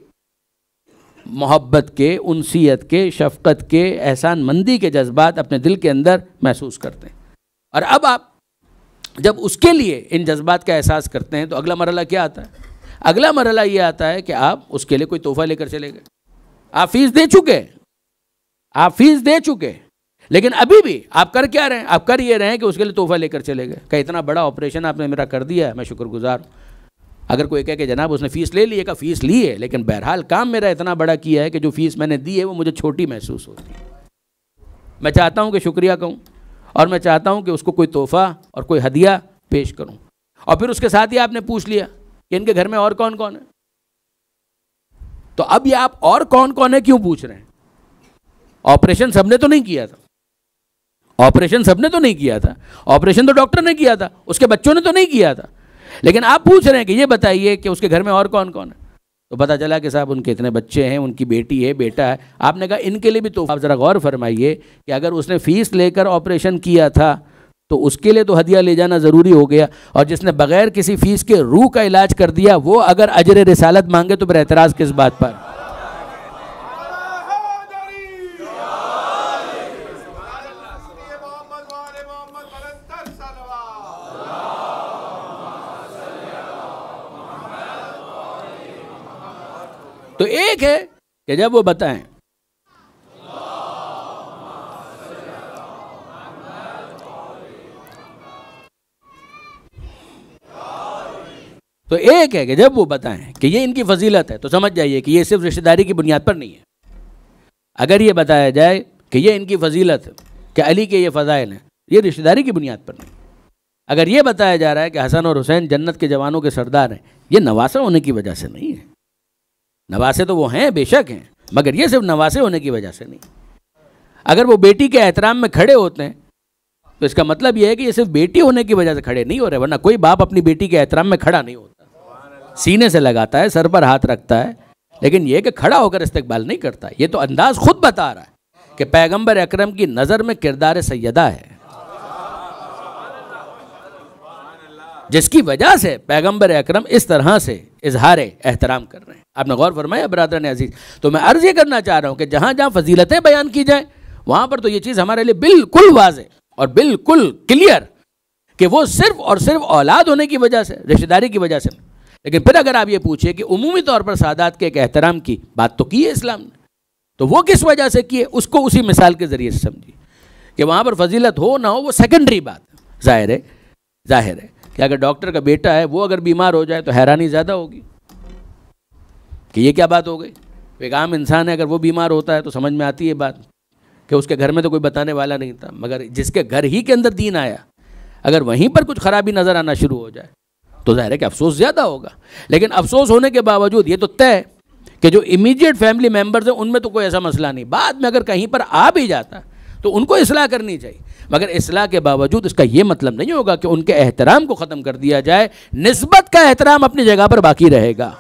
محبت کے، انسیت کے، شفقت کے، احسان مندی کے جذبات اپنے دل کے اندر محسوس کرتے ہیں. اور اب آپ جب اس کے لیے ان جذبات کا احساس کرتے ہیں تو اگلا مرحلہ کیا آتا ہے؟ اگلا مرحلہ یہ آتا ہے کہ آپ اس کے لیے کوئی تحفہ لے کر چلے گئے. آپ فیس دے چکے، آپ فیس دے چکے، لیکن ابھی بھی آپ کر کیا رہے ہیں؟ آپ کر یہ رہے ہیں کہ اس کے لیے تحفہ لے کر چلے گئے کہ اتنا بڑا آپریشن آپ نے میرا کر دیا ہے، میں شکر گزار ہوں۔ اگر کوئی کہے کہ جناب اس نے فیس لے لی ہے، کہ فیس لی ہے لیکن بہرحال کام میرا اتنا بڑا کیا ہے کہ جو فیس میں نے دی ہے وہ مجھے چھوٹی محسوس ہوتی ہے، میں چاہتا ہوں کہ شکریہ کہوں، اور میں چاہتا ہوں کہ اس کو کوئی تحفہ اور کوئی ہدیہ پیش کروں۔ اور پھر اس کے ساتھ ہی آپ نے پوچھ لیا کہ ان کے گھر میں اور کون کون ہے، تو اب یہ آپ اور کون کون ہے کیوں پوچھ رہے ہیں؟ آپریشن سب نے تو نہیں کیا تھا، آپریشن سب نے تو نہیں کیا تھا، آپریشن تو ڈاکٹر نے کیا تھا، اس کے بچوں نے تو نہیں کیا تھا، لیکن آپ پوچھ رہے ہیں کہ یہ بتائیے کہ اس کے گھر میں اور کون کون ہے۔ تو پتہ چلا کہ صاحب ان کے اتنے بچے ہیں، ان کی بیٹی ہے، بیٹا ہے۔ آپ نے کہا ان کے لیے بھی تو آپ ذرا غور فرمائیے کہ اگر اس نے فیس لے کر آپریشن کیا تھا تو اس کے لیے تو ہدیہ لے جانا ضروری ہو گیا، اور جس نے بغیر کسی فیس کے روح کا علاج کر دیا وہ اگر اجر رسالت مانگے تو پھر اعتراض کس بات پر؟ تو ایک ہے کہ جب وہ بتائیں تو ایک ہے کہ جب وہ بتائیں کہ یہ ان کی فضیلت ہے تو سمجھ جائیے کہ یہ صرف رشتہ داری کی بنیاد پر نہیں ہے۔ اگر یہ بتایا جائے کہ یہ ان کی فضیلت ہے کہ علی کے یہ فضائل ہیں، یہ رشتہ داری کی بنیاد پر نہیں۔ اگر یہ بتایا جا رہا ہے کہ حسن اور حسین جنت کے جوانوں کے سردار ہیں، یہ نواسہ ہونے کی وجہ سے نہیں ہے۔ نواسے تو وہ ہیں، بے شک ہیں، مگر یہ صرف نواسے ہونے کی وجہ سے نہیں۔ اگر وہ بیٹی کے احترام میں کھڑے ہوتے ہیں تو اس کا مطلب یہ ہے کہ یہ صرف بیٹی ہونے کی وجہ سے کھڑے نہیں ہو رہے، ورنہ کوئی باپ اپنی بیٹی کے احترام میں کھڑا نہیں ہوتا، سینے سے لگاتا ہے، سر پر ہاتھ رکھتا ہے، لیکن یہ کہ کھڑا ہو کر استقبال نہیں کرتا۔ یہ تو انداز خود بتا رہا ہے کہ پیغمبر اکرم کی نظر میں کردار سیدہ ہے، جس کی وجہ سے پیغمبر اکرم اس طرح سے اظہار احترام کر رہے ہیں۔ آپ نے غور فرمایا برادران عزیز؟ تو میں عرض یہ کرنا چاہ رہا ہوں کہ جہاں جہاں فضیلتیں بیان کی جائیں وہاں پر تو یہ چیز ہمارے لیے بالکل واضح اور بالکل کلیئر کہ وہ صرف اور صرف اولاد ہونے کی وجہ سے، رشتہ داری کی وجہ سے۔ لیکن پھر اگر آپ یہ پوچھیں کہ عمومی طور پر سادات کے ایک احترام کی بات تو کی ہے اسلام نے، تو وہ کس وجہ سے کی ہے اس کو اسی مثال کے ذریعے سے سمجھیے کہ وہاں پر فضیلت ہو نہ ہو وہ سیکنڈری بات ہے۔ ظاہر ہے کہ اگر ڈاکٹر کا بیٹا ہے وہ اگر بیمار ہو جائے تو حیرانی زیادہ ہوگی کہ یہ کیا بات ہو گئی۔ ایک عام انسان ہے اگر وہ بیمار ہوتا ہے تو سمجھ میں آتی ہے بات کہ اس کے گھر میں تو کوئی بتانے والا نہیں تھا، مگر جس کے گھر ہی کے اندر دین آیا اگر وہیں پر کچھ خرابی نظر آنا شروع ہو جائے تو ظاہر ہے کہ افسوس زیادہ ہوگا۔ لیکن افسوس ہونے کے باوجود یہ تو طے ہے کہ جو امیڈیٹ فیملی ممبرز ہیں ان میں تو کوئی ایسا مسئلہ نہیں، بعد میں اگر کہیں پر آ بھی جاتا تو ان کو اصلاح کرنی چاہیے، مگر اصلاح کے باوجود اس کا یہ مطلب نہیں ہوگا کہ ان کے احترام کو ختم کر دیا جائے۔ نسبت کا احترام اپنی جگہ پر باقی رہے گا،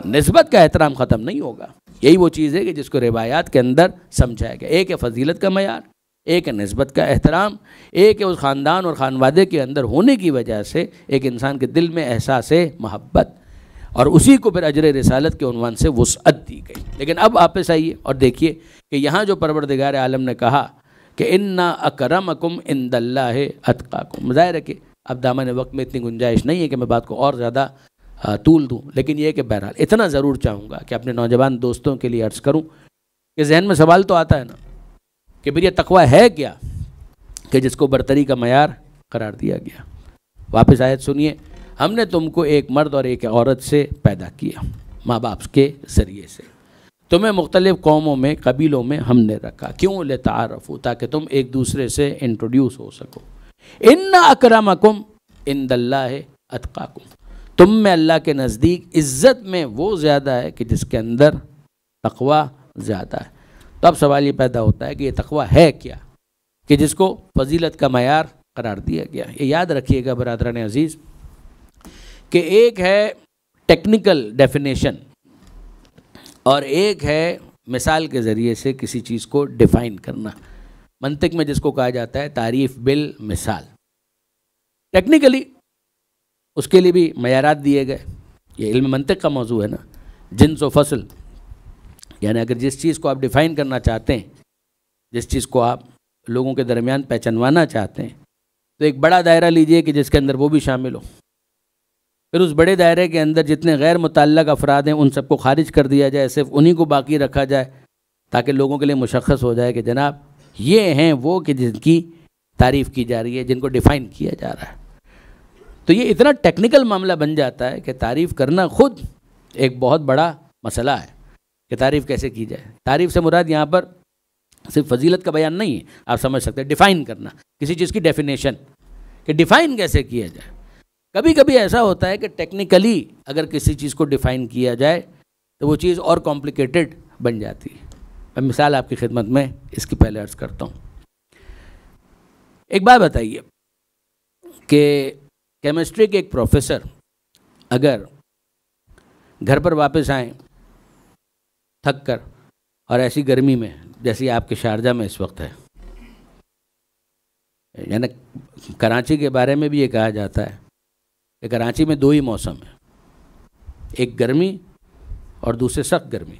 نسبت کا احترام ختم نہیں ہوگا۔ یہی وہ چیز ہے کہ جس کو روایات کے اندر سمجھایا گیا۔ ایک ہے فضیلت کا معیار، ایک ہے نسبت کا احترام، ایک ہے اس خاندان اور خانوادے کے اندر ہونے کی وجہ سے ایک انسان کے دل میں احساس محبت، اور اسی کو پھر اجر رسالت کے عنوان سے وسعت دی گئی۔ لیکن اب واپس آئیے اور دیکھیے کہ یہاں جو پروردگار عالم نے کہا کہ انا اکرمکم عند اللہ اتقاکم، ظاہر ہے کہ اب دامن وقت میں اتنی گنجائش نہیں ہے کہ میں بات کو اور زیادہ طول دوں، لیکن یہ کہ بہرحال اتنا ضرور چاہوں گا کہ اپنے نوجوان دوستوں کے لیے عرض کروں کہ ذہن میں سوال تو آتا ہے نا کہ پھر یہ تقویٰ ہے کیا کہ جس کو برتری کا معیار قرار دیا گیا۔ واپس آیت سنیے، ہم نے تم کو ایک مرد اور ایک عورت سے پیدا کیا، ماں باپ کے ذریعے سے، تمہیں مختلف قوموں میں قبیلوں میں ہم نے رکھا، کیوں؟ لتعارفوا، تاکہ تم ایک دوسرے سے انٹروڈیوس ہو سکو۔ ان اکرمکم عند اللہ اتقاکم، تم میں اللہ کے نزدیک عزت میں وہ زیادہ ہے کہ جس کے اندر تقویٰ زیادہ ہے۔ تو اب سوال یہ پیدا ہوتا ہے کہ یہ تقویٰ ہے کیا کہ جس کو فضیلت کا معیار قرار دیا گیا۔ یہ یاد رکھیے گا برادران عزیز کہ ایک ہے ٹیکنیکل ڈیفینیشن اور ایک ہے مثال کے ذریعے سے کسی چیز کو ڈیفائن کرنا، منطق میں جس کو کہا جاتا ہے تعریف بالمثال۔ ٹیکنیکلی اس کے لیے بھی معیارات دیے گئے، یہ علم منطق کا موضوع ہے نا، جنس و فصل، یعنی اگر جس چیز کو آپ ڈیفائن کرنا چاہتے ہیں، جس چیز کو آپ لوگوں کے درمیان پہچانوانا چاہتے ہیں، تو ایک بڑا دائرہ لیجئے کہ جس کے اندر وہ بھی شامل ہو، پھر اس بڑے دائرے کے اندر جتنے غیر متعلق افراد ہیں ان سب کو خارج کر دیا جائے، صرف انہی کو باقی رکھا جائے تاکہ لوگوں کے لیے مشخص ہو جائے کہ جناب یہ ہیں وہ کہ جن کی تعریف کی جا رہی ہے، جن کو ڈیفائن کیا جا رہا ہے۔ تو یہ اتنا ٹیکنیکل معاملہ بن جاتا ہے کہ تعریف کرنا خود ایک بہت بڑا مسئلہ ہے کہ تعریف کیسے کی جائے۔ تعریف سے مراد یہاں پر صرف فضیلت کا بیان نہیں ہے، آپ سمجھ سکتے ہیں ڈیفائن کرنا کسی چیز کی ڈیفینیشن، کہ ڈیفائن کیسے کیا جائے۔ کبھی کبھی ایسا ہوتا ہے کہ ٹیکنیکلی اگر کسی چیز کو ڈیفائن کیا جائے تو وہ چیز اور کمپلیکیٹڈ بن جاتی ہے۔ میں مثال آپ کی خدمت میں اس کی پہلے عرض کرتا ہوں۔ ایک بات بتائیے کہ کیمسٹری کے ایک پروفیسر اگر گھر پر واپس آئیں تھک کر اور ایسی گرمی میں جیسی آپ کے شارجہ میں اس وقت ہے، یعنی کراچی کے بارے میں بھی یہ کہا جاتا ہے کہ کراچی میں دو ہی موسم ہیں، ایک گرمی اور دوسرے سخت گرمی،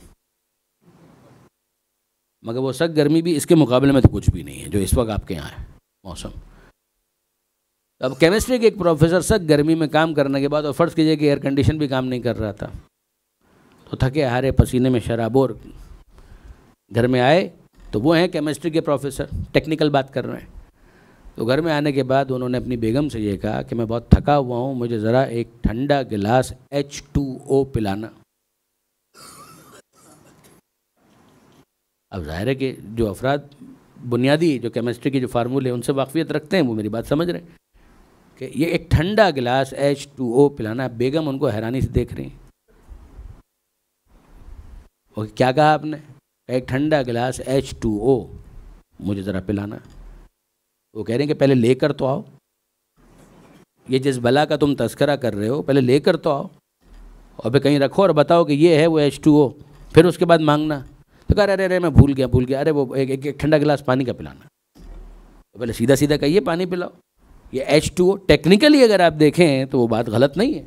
مگر وہ سخت گرمی بھی اس کے مقابلے میں تو کچھ بھی نہیں ہے جو اس وقت آپ کے یہاں ہے موسم۔ اب کیمسٹری کے ایک پروفیسر سخت گرمی میں کام کرنے کے بعد، اور فرض کیجئے کہ ایئر کنڈیشن بھی کام نہیں کر رہا تھا، تو تھکے ہارے پسینے میں شرابور گھر میں آئے، تو وہ ہیں کیمسٹری کے پروفیسر، ٹیکنیکل بات کر رہے ہیں۔ تو گھر میں آنے کے بعد انہوں نے اپنی بیگم سے یہ کہا کہ میں بہت تھکا ہوا ہوں، مجھے ذرا ایک ٹھنڈا گلاس H2O پلانا۔ اب ظاہر ہے کہ جو افراد بنیادی جو کیمسٹری کے جو فارمولے ان سے واقفیت رکھتے ہیں وہ میری بات سمجھ رہے ہیں کہ یہ ایک ٹھنڈا گلاس H2O پلانا۔ بیگم ان کو حیرانی سے دیکھ رہی ہیں۔ اور کیا کہا آپ نے؟ ایک ٹھنڈا گلاس H2O مجھے ذرا پلانا۔ وہ کہہ رہے ہیں کہ پہلے لے کر تو آؤ، یہ جس بلا کا تم تذکرہ کر رہے ہو پہلے لے کر تو آؤ، اور پھر کہیں رکھو اور بتاؤ کہ یہ ہے وہ H2O، پھر اس کے بعد مانگنا۔ تو کہہ رہے میں بھول گیا، ارے وہ ایک ٹھنڈا گلاس پانی کا پلانا۔ تو پہلے سیدھا سیدھا کہیے پانی پلاؤ۔ یہ H2O ٹیکنیکلی اگر آپ دیکھیں تو وہ بات غلط نہیں ہے۔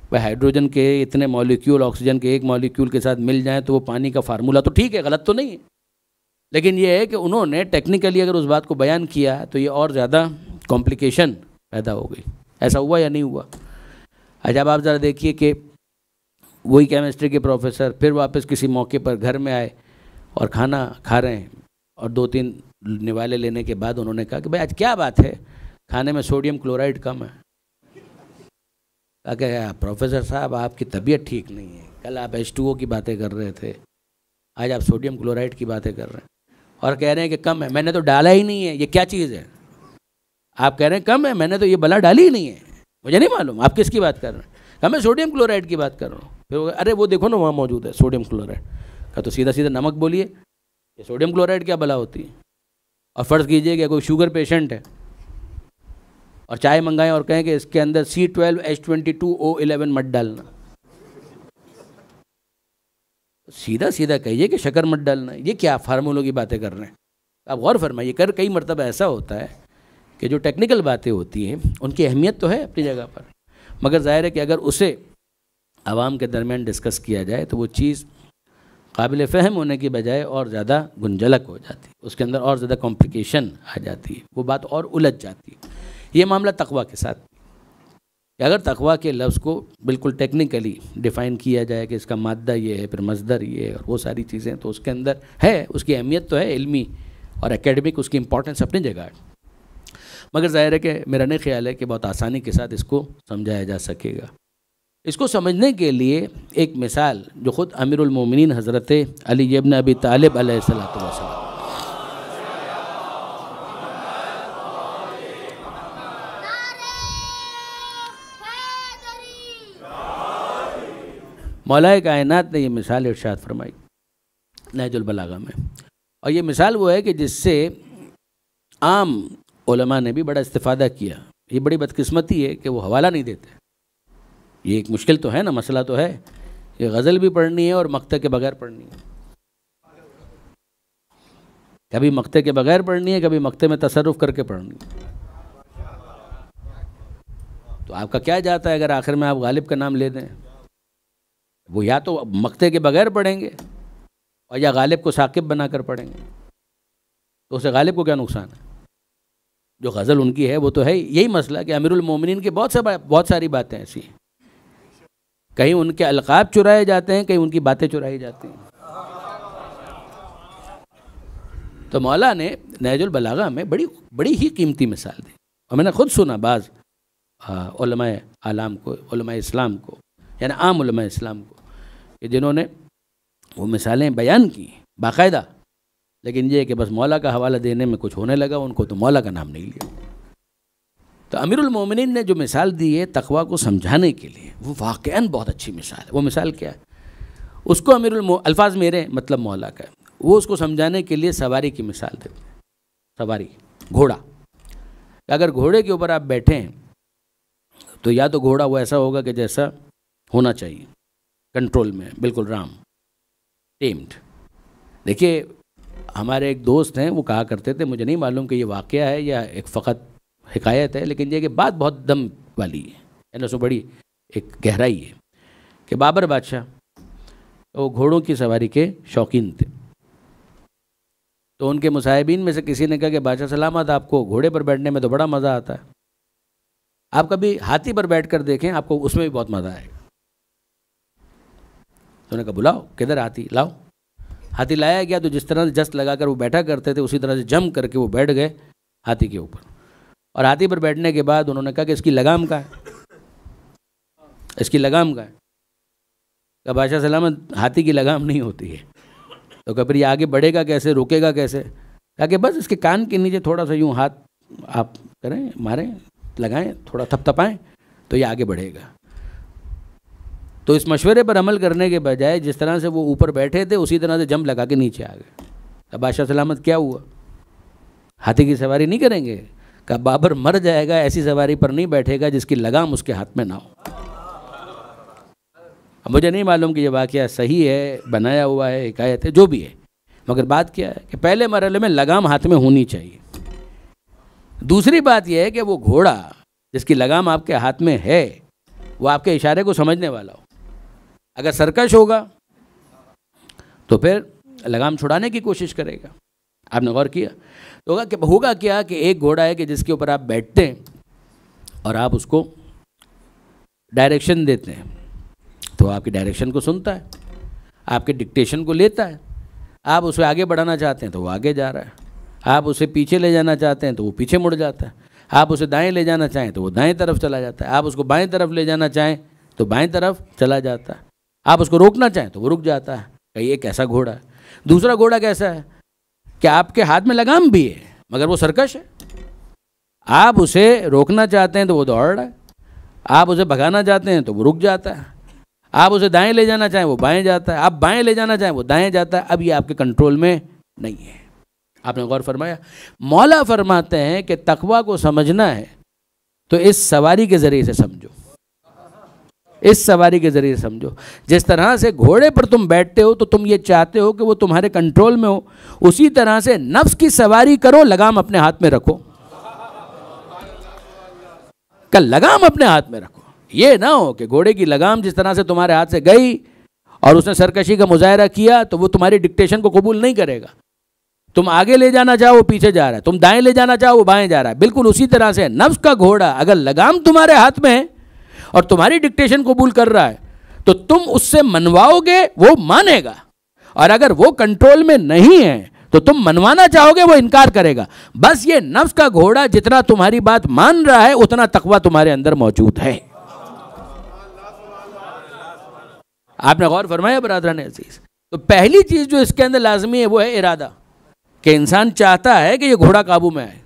بھائی ہائیڈروجن کے اتنے مالیکیول آکسیجن کے ایک مالیکیول کے ساتھ مل جائیں تو وہ پانی کا فارمولہ تو ٹھیک ہے، غلط تو نہیں ہے، لیکن یہ ہے کہ انہوں نے ٹیکنیکلی اگر اس بات کو بیان کیا تو یہ اور زیادہ کمپلیکیشن پیدا ہو گئی۔ ایسا ہوا یا نہیں ہوا؟ اچھا اب آپ ذرا دیکھیے کہ وہی کیمسٹری کے پروفیسر پھر واپس کسی موقع پر گھر میں آئے اور کھانا کھا رہے ہیں، اور 2-3 نوالے لینے کے بعد انہوں نے کہا کہ بھائی آج کیا بات ہے، کھانے میں سوڈیم کلورائڈ کم ہے۔ کہا کہ پروفیسر صاحب آپ کی طبیعت ٹھیک نہیں ہے، کل آپ H2O کی باتیں کر رہے تھے، آج آپ سوڈیم کلورائڈ کی باتیں کر رہے ہیں اور کہہ رہے ہیں کہ کم ہے۔ میں نے تو ڈالا ہی نہیں ہے، یہ کیا چیز ہے؟ آپ کہہ رہے ہیں کم ہے، میں نے تو یہ بلا ڈالی ہی نہیں ہے، مجھے نہیں معلوم آپ کس کی بات کر رہے ہیں۔ کہا میں سوڈیم کلورائڈ کی بات کر رہا ہوں۔ پھر ارے وہ دیکھو نا وہاں موجود ہے سوڈیم کلورائڈ۔ کہا تو سیدھا سیدھا نمک بولیے، یہ سوڈیم کلورائڈ کیا بلا ہوتی ہے؟ اور فرض کیجئے کہ کوئی شوگر پیشنٹ ہے اور چائے منگائیں اور کہیں کہ اس کے اندر C12H22O11 مت ڈالنا، سیدھا سیدھا کہیے کہ شکر مت ڈالنا۔ یہ کیا فارمولوں کی باتیں کر رہے ہیں؟ آپ غور فرمائیے، کئی مرتبہ ایسا ہوتا ہے کہ جو ٹیکنیکل باتیں ہوتی ہیں ان کی اہمیت تو ہے اپنی جگہ پر، مگر ظاہر ہے کہ اگر اسے عوام کے درمیان ڈسکس کیا جائے تو وہ چیز قابل فہم ہونے کی بجائے اور زیادہ گنجلک ہو جاتی ہے، اس کے اندر اور زیادہ کمپلیکیشن آ جاتی ہے، وہ بات اور الجھ جاتی ہے۔ یہ معاملہ تقویٰ کے ساتھ کہ اگر تقویٰ کے لفظ کو بالکل ٹیکنیکلی ڈیفائن کیا جائے کہ اس کا مادہ یہ ہے، پھر مصدر یہ ہے اور وہ ساری چیزیں، تو اس کے اندر ہے، اس کی اہمیت تو ہے علمی اور اکیڈمک، اس کی امپورٹنس اپنی جگہ ہے، مگر ظاہر ہے کہ میرا نہیں خیال ہے کہ بہت آسانی کے ساتھ اس کو سمجھایا جا سکے گا۔ اس کو سمجھنے کے لیے ایک مثال جو خود امیر المومنین حضرت علی ابن ابی طالب علیہ السلام مولا کائنات نے یہ مثال ارشاد فرمائی نہج البلاغہ میں، اور یہ مثال وہ ہے کہ جس سے عام علماء نے بھی بڑا استفادہ کیا۔ یہ بڑی بدقسمتی ہے کہ وہ حوالہ نہیں دیتے، یہ ایک مشکل تو ہے نا، مسئلہ تو ہے، یہ غزل بھی پڑھنی ہے اور مقطع کے بغیر پڑھنی ہے، کبھی مقطع کے بغیر پڑھنی ہے، کبھی مقطع میں تصرف کر کے پڑھنی ہے۔ تو آپ کا کیا جاتا ہے اگر آخر میں آپ غالب کا نام لے دیں؟ وہ یا تو مقطع کے بغیر پڑھیں گے اور یا غالب کو ثاقب بنا کر پڑھیں گے، تو اسے غالب کو کیا نقصان ہے؟ جو غزل ان کی ہے وہ تو ہے یہی مسئلہ کہ امیر المومنین کے بہت ساری باتیں ایسی ہیں، کہیں ان کے القاب چرائے جاتے ہیں، کہیں ان کی باتیں چرائی جاتی ہیں۔ تو مولا نے نہج البلاغہ میں بڑی ہی قیمتی مثال دی، اور میں نے خود سنا بعض علماء اعلام کو، علماء اسلام کو، یعنی عام علماء اسلام کو، کہ جنہوں نے وہ مثالیں بیان کی باقاعدہ، لیکن یہ کہ بس مولا کا حوالہ دینے میں کچھ ہونے لگا، ان کو تو مولا کا نام نہیں لیا۔ تو امیر المومنین نے جو مثال دی ہے تقویٰ کو سمجھانے کے لیے، وہ واقعاً بہت اچھی مثال ہے۔ وہ مثال کیا ہے؟ اس کو الفاظ میرے مطلب مولا کا ہے، وہ اس کو سمجھانے کے لیے سواری کی مثال دیتے ہیں۔ سواری، گھوڑا، اگر گھوڑے کے اوپر آپ بیٹھیں تو یا تو گھوڑا وہ ایسا ہوگا کہ جیسا ہونا چاہیے، کنٹرول میں، بالکل رام ٹیمڈ۔ دیکھیے ہمارے ایک دوست ہیں، وہ کہا کرتے تھے، مجھے نہیں معلوم کہ یہ واقعہ ہے یا ایک فقط حکایت ہے، لیکن یہ کہ بات بہت دم والی ہے، یعنی اس میں بڑی ایک گہرائی ہے، کہ بابر بادشاہ وہ گھوڑوں کی سواری کے شوقین تھے۔ تو ان کے مصاحبین میں سے کسی نے کہا کہ بادشاہ سلامت، آپ کو گھوڑے پر بیٹھنے میں تو بڑا مزہ آتا ہے، آپ کبھی ہاتھی پر بیٹھ کر دیکھیں، آپ کو اس میں بھی بہت مزہ آئے گا۔ تو نے کہا بلاؤ، کدھر ہاتھی لاؤ؟ ہاتھی لایا گیا، تو جس طرح سے جست لگا کر وہ بیٹھا کرتے تھے اسی طرح سے جم کر کے وہ بیٹھ گئے ہاتھی کے اوپر، اور ہاتھی پر بیٹھنے کے بعد انہوں نے کہا کہ اس کی لگام کہاں ہے؟ اس کی لگام کہاں ہے؟ کہ بادشاہ سلامت ہاتھی کی لگام نہیں ہوتی ہے۔ تو کہ پھر یہ آگے بڑھے گا کیسے، رکے گا کیسے؟ کہا کہ بس اس کے کان کے نیچے تھوڑا سا یوں ہاتھ آپ کریں، ماریں، لگائیں، تھوڑا تھپ تھپائیں تو یہ آگے بڑھے گا۔ تو اس مشورے پر عمل کرنے کے بجائے جس طرح سے وہ اوپر بیٹھے تھے اسی طرح سے جمپ لگا کے نیچے آ گئے۔ اب بادشاہ سلامت کیا ہوا؟ ہاتھی کی سواری نہیں کریں گے؟ کہ بابر مر جائے گا، ایسی سواری پر نہیں بیٹھے گا جس کی لگام اس کے ہاتھ میں نہ ہو۔ اب مجھے نہیں معلوم کہ یہ واقعہ صحیح ہے، بنایا ہوا ہے، حکایت ہے، جو بھی ہے، مگر بات کیا ہے کہ پہلے مرحلے میں لگام ہاتھ میں ہونی چاہیے۔ دوسری بات یہ ہے کہ وہ گھوڑا جس کی لگام آپ کے ہاتھ میں ہے وہ آپ کے اشارے کو سمجھنے والا ہو۔ اگر سرکش ہوگا تو پھر لگام چھڑانے کی کوشش کرے گا۔ آپ نے غور کیا تو ہوگا کیا کہ ایک گھوڑا ہے کہ جس کے اوپر آپ بیٹھتے ہیں اور آپ اس کو ڈائریکشن دیتے ہیں تو آپ کی ڈائریکشن کو سنتا ہے، آپ کے ڈکٹیشن کو لیتا ہے۔ آپ اسے آگے بڑھانا چاہتے ہیں تو وہ آگے جا رہا ہے، آپ اسے پیچھے لے جانا چاہتے ہیں تو وہ پیچھے مڑ جاتا ہے، آپ اسے دائیں لے جانا چاہیں تو وہ دائیں طرف چلا جاتا ہے، آپ اس کو بائیں طرف لے جانا چاہیں تو بائیں طرف چلا جاتا ہے، آپ اس کو روکنا چاہیں تو وہ رک جاتا ہے۔ کہ یہ کیسا گھوڑا ہے؟ دوسرا گھوڑا کیسا ہے کہ آپ کے ہاتھ میں لگام بھی ہے مگر وہ سرکش ہے، آپ اسے روکنا چاہتے ہیں تو وہ دوڑ رہا ہے، آپ اسے بھگانا چاہتے ہیں تو وہ رک جاتا ہے، آپ اسے دائیں لے جانا چاہیں وہ بائیں جاتا ہے، آپ بائیں لے جانا چاہیں وہ دائیں جاتا ہے۔ اب یہ آپ کے کنٹرول میں نہیں ہے۔ آپ نے غور فرمایا؟ مولا فرماتے ہیں کہ تقویٰ کو سمجھنا ہے تو اس سواری کے ذریعے سے سمجھو، اس سواری کے ذریعے سے سمجھو۔ جس طرح سے گھوڑے پر تم بیٹھتے ہو تو تم یہ چاہتے ہو کہ وہ تمہارے کنٹرول میں ہو، اسی طرح سے نفس کی سواری کرو، لگام اپنے ہاتھ میں رکھو، کل لگام اپنے ہاتھ میں رکھو۔ یہ نہ ہو کہ گھوڑے کی لگام جس طرح سے تمہارے ہاتھ سے گئی اور اس نے سرکشی کا مظاہرہ کیا تو وہ تمہاری ڈکٹیشن کو قبول نہیں کرے گا۔ تم آگے لے جانا چاہو وہ پیچھے جا رہا ہے، تم دائیں لے جانا چاہو وہ بائیں جا رہا ہے۔ بالکل اسی طرح سے نفس کا گھوڑا اگر لگام تمہارے ہاتھ میں ہے اور تمہاری ڈکٹیشن قبول کر رہا ہے تو تم اس سے منواؤ گے، وہ مانے گا، اور اگر وہ کنٹرول میں نہیں ہے تو تم منوانا چاہو گے، وہ انکار کرے گا۔ بس یہ نفس کا گھوڑا جتنا تمہاری بات مان رہا ہے اتنا تقویٰ تمہارے اندر موجود ہے۔ آپ نے غور فرمایا برادران عزیز؟ تو پہلی چیز جو اس کے اندر لازمی ہے وہ ہے ارادہ، کہ انسان چاہتا ہے کہ یہ گھوڑا قابو میں آئے۔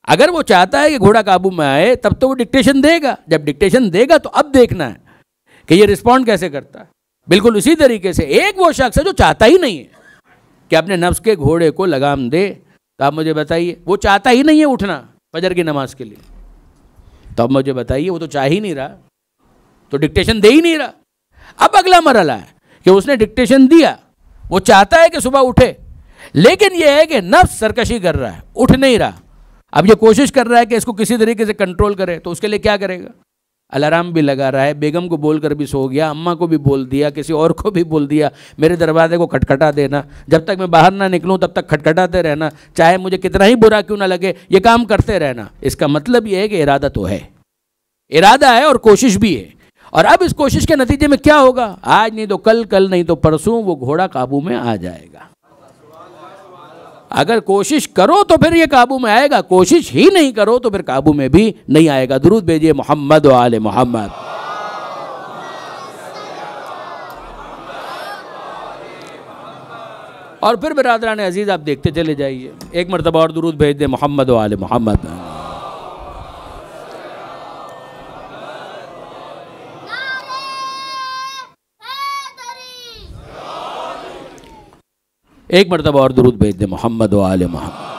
اگر وہ چاہتا ہے کہ گھوڑا قابو میں آئے تب تو وہ ڈکٹیشن دے گا، جب ڈکٹیشن دے گا تو اب دیکھنا ہے کہ یہ رسپونڈ کیسے کرتا ہے۔ بالکل اسی طریقے سے ایک وہ شخص ہے جو چاہتا ہی نہیں ہے کہ اپنے نفس کے گھوڑے کو لگام دے، تو آپ مجھے بتائیے، وہ چاہتا ہی نہیں ہے اٹھنا فجر کی نماز کے لیے، تو اب مجھے بتائیے وہ تو چاہ ہی نہیں رہا، تو ڈکٹیشن دے ہی نہیں رہا۔ اب اگلا مرحلہ ہے کہ اس نے ڈکٹیشن دیا، وہ چاہتا ہے کہ صبح اٹھے، لیکن یہ ہے کہ نفس سرکشی کر رہا ہے، اٹھ نہیں رہا۔ اب یہ کوشش کر رہا ہے کہ اس کو کسی طریقے سے کنٹرول کرے، تو اس کے لیے کیا کرے گا؟ الارم بھی لگا رہا ہے، بیگم کو بول کر بھی سو گیا، اماں کو بھی بول دیا، کسی اور کو بھی بول دیا میرے دروازے کو کھٹکھٹا دینا، جب تک میں باہر نہ نکلوں تب تک کھٹکھٹاتے رہنا، چاہے مجھے کتنا ہی برا کیوں نہ لگے، یہ کام کرتے رہنا۔ اس کا مطلب یہ ہے کہ ارادہ تو ہے، ارادہ ہے اور کوشش بھی ہے، اور اب اس کوشش کے نتیجے میں کیا ہوگا؟ آج نہیں تو کل، کل نہیں تو پرسوں وہ گھوڑا قابو میں آ جائے گا۔ اگر کوشش کرو تو پھر یہ قابو میں آئے گا، کوشش ہی نہیں کرو تو پھر قابو میں بھی نہیں آئے گا۔ درود بھیجیے محمد و آل محمد۔ اور پھر برادران عزیز آپ دیکھتے چلے جائیے، ایک مرتبہ اور درود بھیج دیں محمد و آل محمد۔ ایک مرتبہ اور درود بھیج دیں محمد و آل محمد۔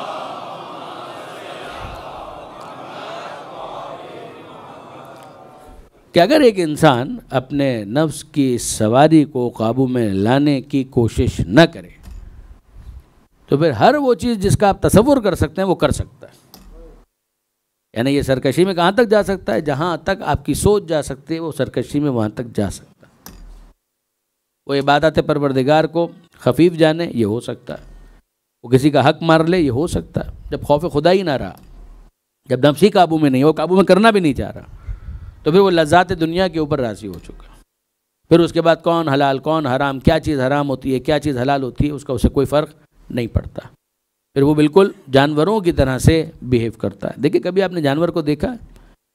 کہ اگر ایک انسان اپنے نفس کی سواری کو قابو میں لانے کی کوشش نہ کرے تو پھر ہر وہ چیز جس کا آپ تصور کر سکتے ہیں وہ کر سکتا ہے۔ یعنی یہ سرکشی میں کہاں تک جا سکتا ہے؟ جہاں تک آپ کی سوچ جا سکتی ہے وہ سرکشی میں وہاں تک جا سکتا ہے۔ وہ عبادت پروردگار کو خفیف جانے، یہ ہو سکتا ہے۔ وہ کسی کا حق مار لے، یہ ہو سکتا ہے۔ جب خوف خدا ہی نہ رہا، جب نفس ہی قابو میں نہیں، وہ قابو میں کرنا بھی نہیں چاہ رہا، تو پھر وہ لذات دنیا کے اوپر راضی ہو چکا۔ پھر اس کے بعد کون حلال کون حرام، کیا چیز حرام ہوتی ہے کیا چیز حلال ہوتی ہے، اس کا اسے کوئی فرق نہیں پڑتا۔ پھر وہ بالکل جانوروں کی طرح سے بیہیو کرتا ہے۔ دیکھیں کبھی آپ نے جانور کو دیکھا ہے؟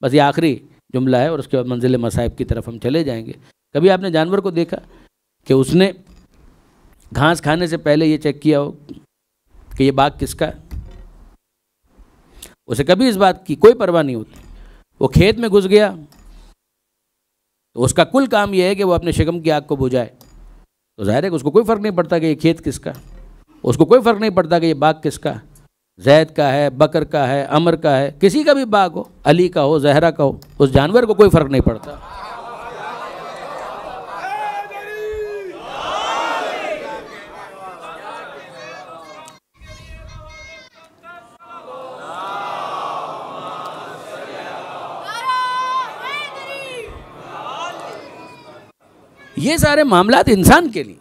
بس یہ آخری جملہ ہے اور اس کے بعد منزل مصائب کی طرف ہم چلے جائیں گے۔ کبھی آپ نے جانور کو دیکھا کہ اس نے گھاس کھانے سے پہلے یہ چیک کیا ہو کہ یہ باغ کس کا ہے؟ اسے کبھی اس بات کی کوئی پرواہ نہیں ہوتی۔ وہ کھیت میں گھس گیا تو اس کا کل کام یہ ہے کہ وہ اپنے شکم کی آگ کو بجھائے، تو ظاہر ہے کہ اس کو کوئی فرق نہیں پڑتا کہ یہ کھیت کس کا، اس کو کوئی فرق نہیں پڑتا کہ یہ باغ کس کا، زید کا ہے، بکر کا ہے، عمر کا ہے، کسی کا بھی باغ ہو، علی کا ہو، زہرا کا ہو، اس جانور کو کوئی فرق نہیں پڑتا۔ یہ سارے معاملات انسان کے لیے،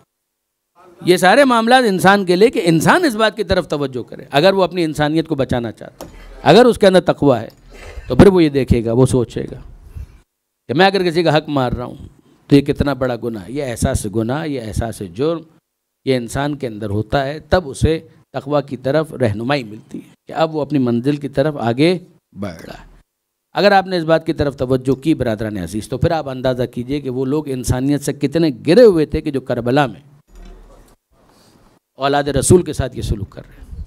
یہ سارے معاملات انسان کے لیے کہ انسان اس بات کی طرف توجہ کرے۔ اگر وہ اپنی انسانیت کو بچانا چاہتا ہے، اگر اس کے اندر تقویٰ ہے، تو پھر وہ یہ دیکھے گا، وہ سوچے گا کہ میں اگر کسی کا حق مار رہا ہوں تو یہ کتنا بڑا گناہ ہے۔ یہ احساس گناہ، یہ احساس جرم یہ انسان کے اندر ہوتا ہے، تب اسے تقویٰ کی طرف رہنمائی ملتی ہے کہ اب وہ اپنی منزل کی طرف آگے بڑھ رہا ہے۔ اگر آپ نے اس بات کی طرف توجہ کی برادران عزیز، تو پھر آپ اندازہ کیجئے کہ وہ لوگ انسانیت سے کتنے گرے ہوئے تھے کہ جو کربلا میں اولاد رسول کے ساتھ یہ سلوک کر رہے ہیں۔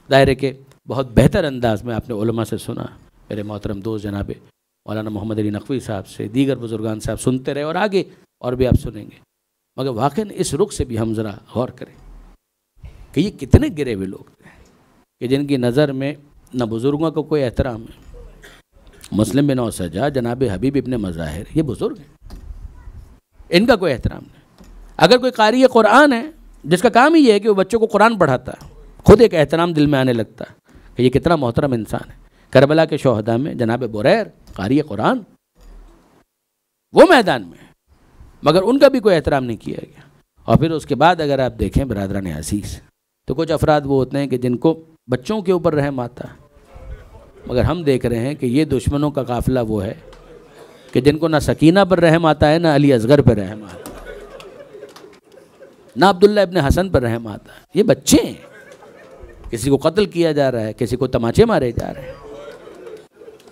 ظاہر ہے کہ بہت بہتر انداز میں آپ نے علماء سے سنا، میرے محترم دوست جناب مولانا محمد علی نقوی صاحب سے، دیگر بزرگان سے آپ سنتے رہے اور آگے اور بھی آپ سنیں گے، مگر واقعاً اس رخ سے بھی ہم ذرا غور کریں کہ یہ کتنے گرے ہوئے لوگ تھے کہ جن کی نظر میں نہ بزرگوں کو کوئی احترام ہے۔ مسلم بن اوسجا، جناب حبیب ابن مظاہر، یہ بزرگ ہیں، ان کا کوئی احترام نہیں۔ اگر کوئی قاری قرآن ہے جس کا کام ہی یہ ہے کہ وہ بچوں کو قرآن پڑھاتا ہے، خود ایک احترام دل میں آنے لگتا ہے کہ یہ کتنا محترم انسان ہے۔ کربلا کے شہداء میں جناب بریر قاری قرآن وہ میدان میں، مگر ان کا بھی کوئی احترام نہیں کیا گیا۔ اور پھر اس کے بعد اگر آپ دیکھیں برادران عزیز، تو کچھ افراد وہ ہوتے ہیں کہ جن کو بچوں کے اوپر رحم آتا ہے، مگر ہم دیکھ رہے ہیں کہ یہ دشمنوں کا قافلہ وہ ہے کہ جن کو نہ سکینہ پر رحم آتا ہے، نہ علی اصغر پر رحم آتا ہے، نہ عبداللہ ابن حسن پر رحم آتا ہے۔ یہ بچے ہیں، کسی کو قتل کیا جا رہا ہے، کسی کو تماچے مارے جا رہے ہیں۔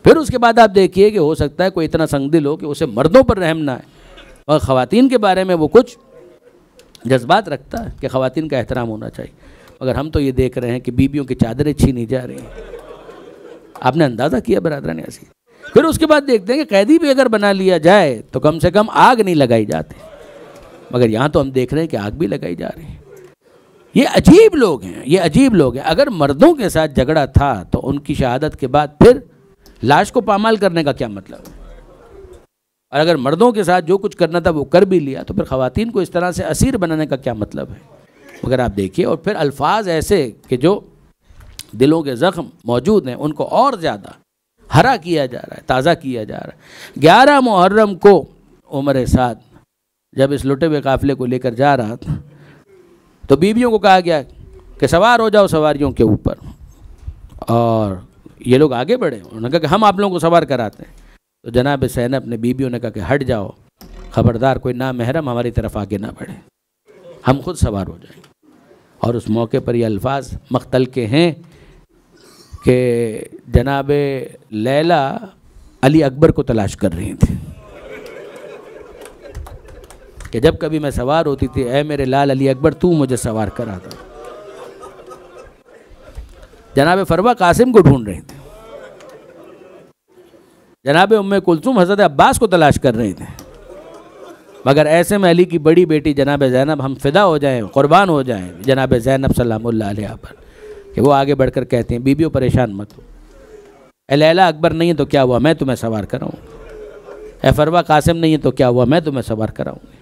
پھر اس کے بعد آپ دیکھیے کہ ہو سکتا ہے کوئی اتنا سنگ دل ہو کہ اسے مردوں پر رحم نہ ہے، اور خواتین کے بارے میں وہ کچھ جذبات رکھتا ہے کہ خواتین کا احترام ہونا چاہیے، مگر ہم تو یہ دیکھ رہے ہیں کہ بیویوں کی چادریں چھینی جا رہی ہیں۔ آپ نے اندازہ کیا برادران عزیز؟ پھر اس کے بعد دیکھتے ہیں کہ قیدی بھی اگر بنا لیا جائے تو کم سے کم آگ نہیں لگائی جاتی، مگر یہاں تو ہم دیکھ رہے ہیں کہ آگ بھی لگائی جا رہی ہے۔ یہ عجیب لوگ ہیں، یہ عجیب لوگ ہیں۔ اگر مردوں کے ساتھ جھگڑا تھا تو ان کی شہادت کے بعد پھر لاش کو پامال کرنے کا کیا مطلب ہے؟ اور اگر مردوں کے ساتھ جو کچھ کرنا تھا وہ کر بھی لیا تو پھر خواتین کو اس طرح سے اسیر بنانے کا کیا مطلب ہے؟ مگر آپ دیکھیے، اور پھر الفاظ ایسے کہ جو دلوں کے زخم موجود ہیں ان کو اور زیادہ ہرا کیا جا رہا ہے، تازہ کیا جا رہا ہے۔ 11 محرم کو عمر سعد جب اس لٹے ہوئے قافلے کو لے کر جا رہا تھا تو بیویوں کو کہا گیا کہ سوار ہو جاؤ سواریوں کے اوپر، اور یہ لوگ آگے بڑھے، انہوں نے کہا کہ ہم آپ لوگوں کو سوار کراتے ہیں۔ تو جناب زینب نے بیویوں نے کہا کہ ہٹ جاؤ، خبردار کوئی نامحرم ہماری طرف آگے نہ بڑھے، ہم خود سوار ہو جائیں گے۔ اور اس موقع پر یہ الفاظ مقتل کے ہیں کہ جناب لیلا علی اکبر کو تلاش کر رہی تھیں کہ جب کبھی میں سوار ہوتی تھی، اے میرے لال علی اکبر تو مجھے سوار کرا دو. جناب فروا قاسم کو ڈھونڈ رہی تھیں، جناب ام کلثوم حضرت عباس کو تلاش کر رہے تھے، مگر ایسے میں علی کی بڑی بیٹی جناب زینب، ہم فدا ہو جائیں، قربان ہو جائیں جناب زینب سلام اللہ علیہ پر، کہ وہ آگے بڑھ کر کہتے ہیں بیبیوں پریشان مت ہو، اے لیلا اکبر نہیں ہے تو کیا ہوا، میں تمہیں سوار کراؤں، اے فروا قاسم نہیں ہے تو کیا ہوا، میں تمہیں سوار کراؤں گی،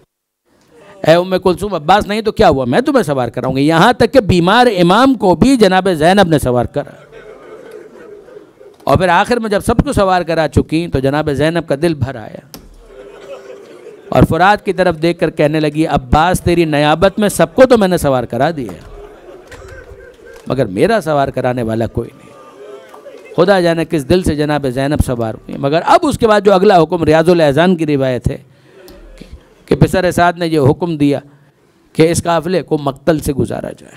اے ام کلثوم عباس نہیں تو کیا ہوا، میں تمہیں سوار کراؤں گی. یہاں تک کہ بیمار امام کو بھی جناب زینب نے سوار کرا، اور پھر آخر میں جب سب کو سوار کرا چکی تو جناب زینب کا دل بھر آیا اور فرات کی طرف دیکھ کر کہنے لگی عباس تیری نیابت میں سب کو تو میں نے سوار کرا دیا مگر میرا سوار کرانے والا کوئی نہیں. خدا جانے کس دل سے جناب زینب سوار ہوئی. مگر اب اس کے بعد جو اگلا حکم ریاض الاحزان کی روایت ہے کہ پسر سعد نے یہ حکم دیا کہ اس قافلے کو مقتل سے گزارا جائے.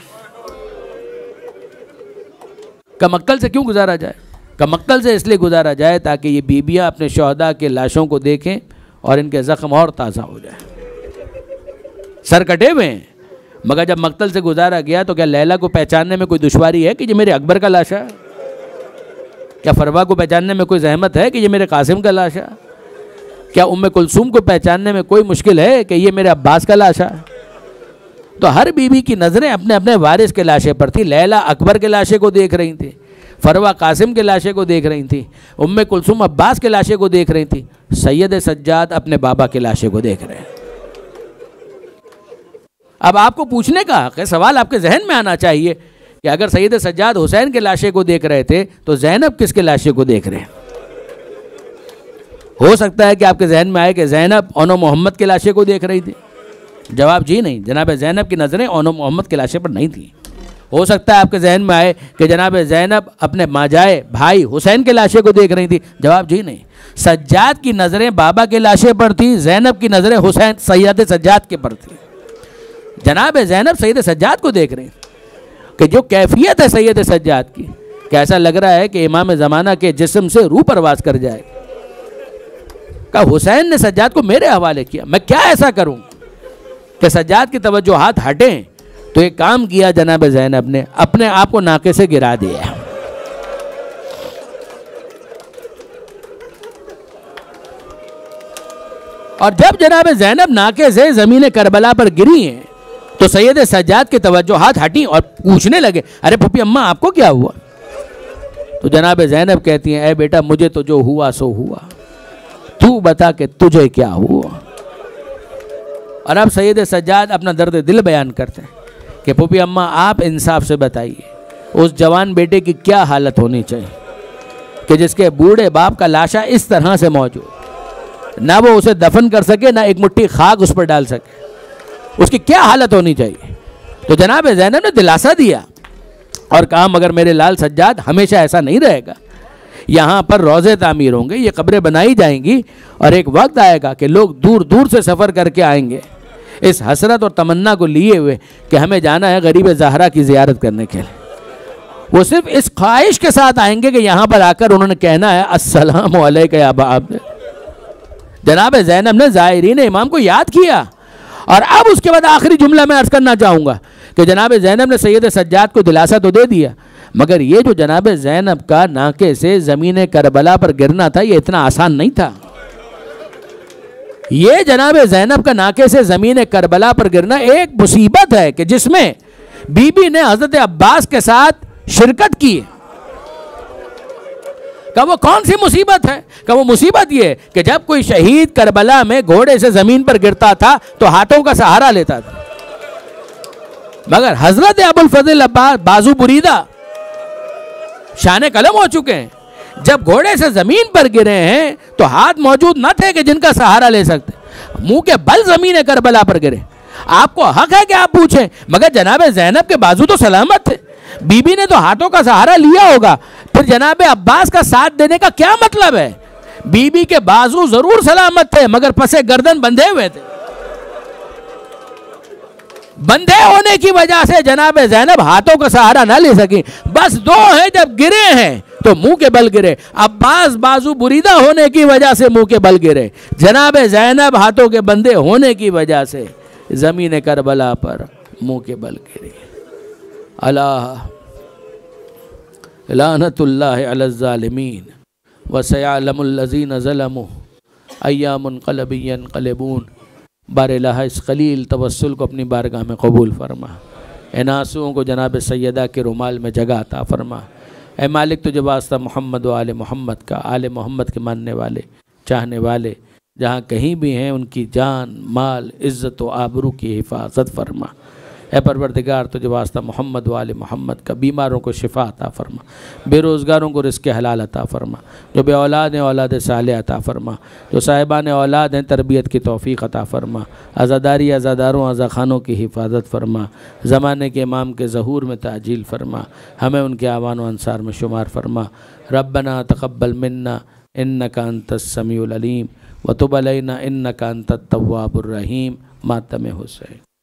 کہ مقتل سے کیوں گزارا جائے؟ کہ مقتل سے اس لیے گزارا جائے تاکہ یہ بیبیاں اپنے شہداء کے لاشوں کو دیکھیں اور ان کے زخم اور تازہ ہو جائیں. سر کٹے ہوئے ہیں مگر جب مقتل سے گزارا گیا تو کیا لیلا کو پہچاننے میں کوئی دشواری ہے کہ یہ میرے اکبر کا لاشا ہے؟ کیا فروا کو پہچاننے میں کوئی زحمت ہے کہ یہ میرے قاسم کا لاشا ہے؟ کیا ام کلثوم کو پہچاننے میں کوئی مشکل ہے کہ یہ میرے عباس کا لاشا ہے؟ تو ہر بیوی کی نظریں اپنے اپنے وارث کے لاشے پر تھی. لیلا اکبر کے لاشے کو دیکھ رہی تھی، فروا قاسم کے لاشے کو دیکھ رہی تھی، ام کلثوم عباس کے لاشے کو دیکھ رہی تھی، سید سجاد اپنے بابا کے لاشے کو دیکھ رہے ہیں. اب آپ کو پوچھنے کا حق ہے، سوال آپ کے ذہن میں آنا چاہیے کہ اگر سید سجاد حسین کے لاشے کو دیکھ رہے تھے تو زینب کس کے لاشے کو دیکھ رہے ہیں؟ ہو سکتا ہے کہ آپ کے ذہن میں آئے کہ زینب اونو محمد کے لاشے کو دیکھ رہی تھی. جواب جی نہیں، جناب زینب کی نظریں اونو محمد کے لاشے پر نہیں تھیں. ہو سکتا ہے آپ کے ذہن میں آئے کہ جناب زینب اپنے ماجائے بھائی حسین کے لاشے کو دیکھ رہی تھی. جواب جی نہیں، سجاد کی نظریں بابا کے لاشے پر تھی، زینب کی نظریں حسین سید سجاد کے پر تھی. جناب زینب سید سجاد کو دیکھ رہے ہیں کہ جو کیفیت ہے سید سجاد کی کہ ایسا لگ رہا ہے کہ امام زمانہ کے جسم سے روح پرواز کر جائے. کہ حسین نے سجاد کو میرے حوالے کیا، میں کیا ایسا کروں کہ سجاد کی توجہات ہٹیں. تو ایک کام کیا جناب زینب نے، اپنے آپ کو ناکے سے گرا دیا. اور جب جناب زینب ناکے سے زمین کربلا پر گری ہیں تو سید سجاد کی توجہات ہٹیں اور پوچھنے لگے ارے پھپھی اماں آپ کو کیا ہوا؟ تو جناب زینب کہتی ہیں اے بیٹا مجھے تو جو ہوا سو ہوا، تو بتا کہ تجھے کیا ہوا. اور اب سید سجاد اپنا درد دل بیان کرتے ہیں کہ پھپھی اماں آپ انصاف سے بتائیے اس جوان بیٹے کی کیا حالت ہونی چاہیے کہ جس کے بوڑھے باپ کا لاشا اس طرح سے موجود، نہ وہ اسے دفن کر سکے نہ ایک مٹھی خاک اس پر ڈال سکے، اس کی کیا حالت ہونی چاہیے. تو جناب زینب نے دلاسا دیا اور کہا مگر میرے لال سجاد ہمیشہ ایسا نہیں رہے گا، یہاں پر روضے تعمیر ہوں گے، یہ قبریں بنائی جائیں گی اور ایک وقت آئے گا کہ لوگ دور دور سے سفر کر کے آئیں گے اس حسرت اور تمنا کو لیے ہوئے کہ ہمیں جانا ہے غریب زہرا کی زیارت کرنے کے لیے. وہ صرف اس خواہش کے ساتھ آئیں گے کہ یہاں پر آ کر انہوں نے کہنا ہے السلام علیکم یا ابا عبد. جناب زینب نے زائرین امام کو یاد کیا. اور اب اس کے بعد آخری جملہ میں عرض کرنا چاہوں گا کہ جناب زینب نے سید سجاد کو دلاسا تو دے دیا، مگر یہ جو جناب زینب کا ناکے سے زمین کربلا پر گرنا تھا یہ اتنا آسان نہیں تھا. یہ جناب زینب کا ناکے سے زمین کربلا پر گرنا ایک مصیبت ہے کہ جس میں بی بی نے حضرت عباس کے ساتھ شرکت کی. کہ وہ کون سی مصیبت ہے؟ کہ وہ مصیبت یہ ہے کہ جب کوئی شہید کربلا میں گھوڑے سے زمین پر گرتا تھا تو ہاتھوں کا سہارا لیتا تھا، مگر حضرت ابو الفضل عباس بازو بریدہ شان قلم ہو چکے ہیں، جب گھوڑے سے زمین پر گرے ہیں تو ہاتھ موجود نہ تھے کہ جن کا سہارا لے سکتے، منہ کے بل زمین کربلا پر گرے. آپ کو حق ہے کہ آپ پوچھیں مگر جناب زینب کے بازو تو سلامت تھے، بی بی نے تو ہاتھوں کا سہارا لیا ہوگا، پھر جناب عباس کا ساتھ دینے کا کیا مطلب ہے؟ بی بی کے بازو ضرور سلامت تھے مگر پسے گردن بندھے ہوئے تھے. بندے ہونے کی وجہ سے جناب زینب ہاتھوں کا سہارا نہ لے سکیں، بس دو ہیں جب گرے ہیں تو منہ کے بل گرے۔ عباس بازو بریدہ ہونے کی وجہ سے منہ کے بل گرے، جناب زینب ہاتھوں کے بندے ہونے کی وجہ سے زمین کربلا پر منہ کے بل گرے۔ اللہ لعنت اللہ علی الظالمین وسیعلم الذین ظلموا ایام منقلب ینقلبون۔ بار الہ اس خلیل توسل کو اپنی بارگاہ میں قبول فرما، ان آنسوؤں کو جناب سیدہ کے رومال میں جگہ عطا فرما۔ اے مالک تجھے واسطہ محمد و آل محمد کا، آل محمد کے ماننے والے چاہنے والے جہاں کہیں بھی ہیں ان کی جان مال عزت و آبرو کی حفاظت فرما۔ اے پروردگار تجھے واسطہ محمد و آل محمد کا بیماروں کو شفا عطا فرما، بے روزگاروں کو رزق حلال عطا فرما، جو بے اولاد ہیں اولاد صالح عطا فرما، جو صاحبان اولاد ہیں تربیت کی توفیق عطا فرما، عزاداری عزاداروں عزاخانوں کی حفاظت فرما، زمانے کے امام کے ظہور میں تعجیل فرما، ہمیں ان کے اعوان و انصار میں شمار فرما۔ ربنا تقبل منا انک انت السمیع العلیم وتب علینا انک انت التواب الرحیم۔ ماتم حسین۔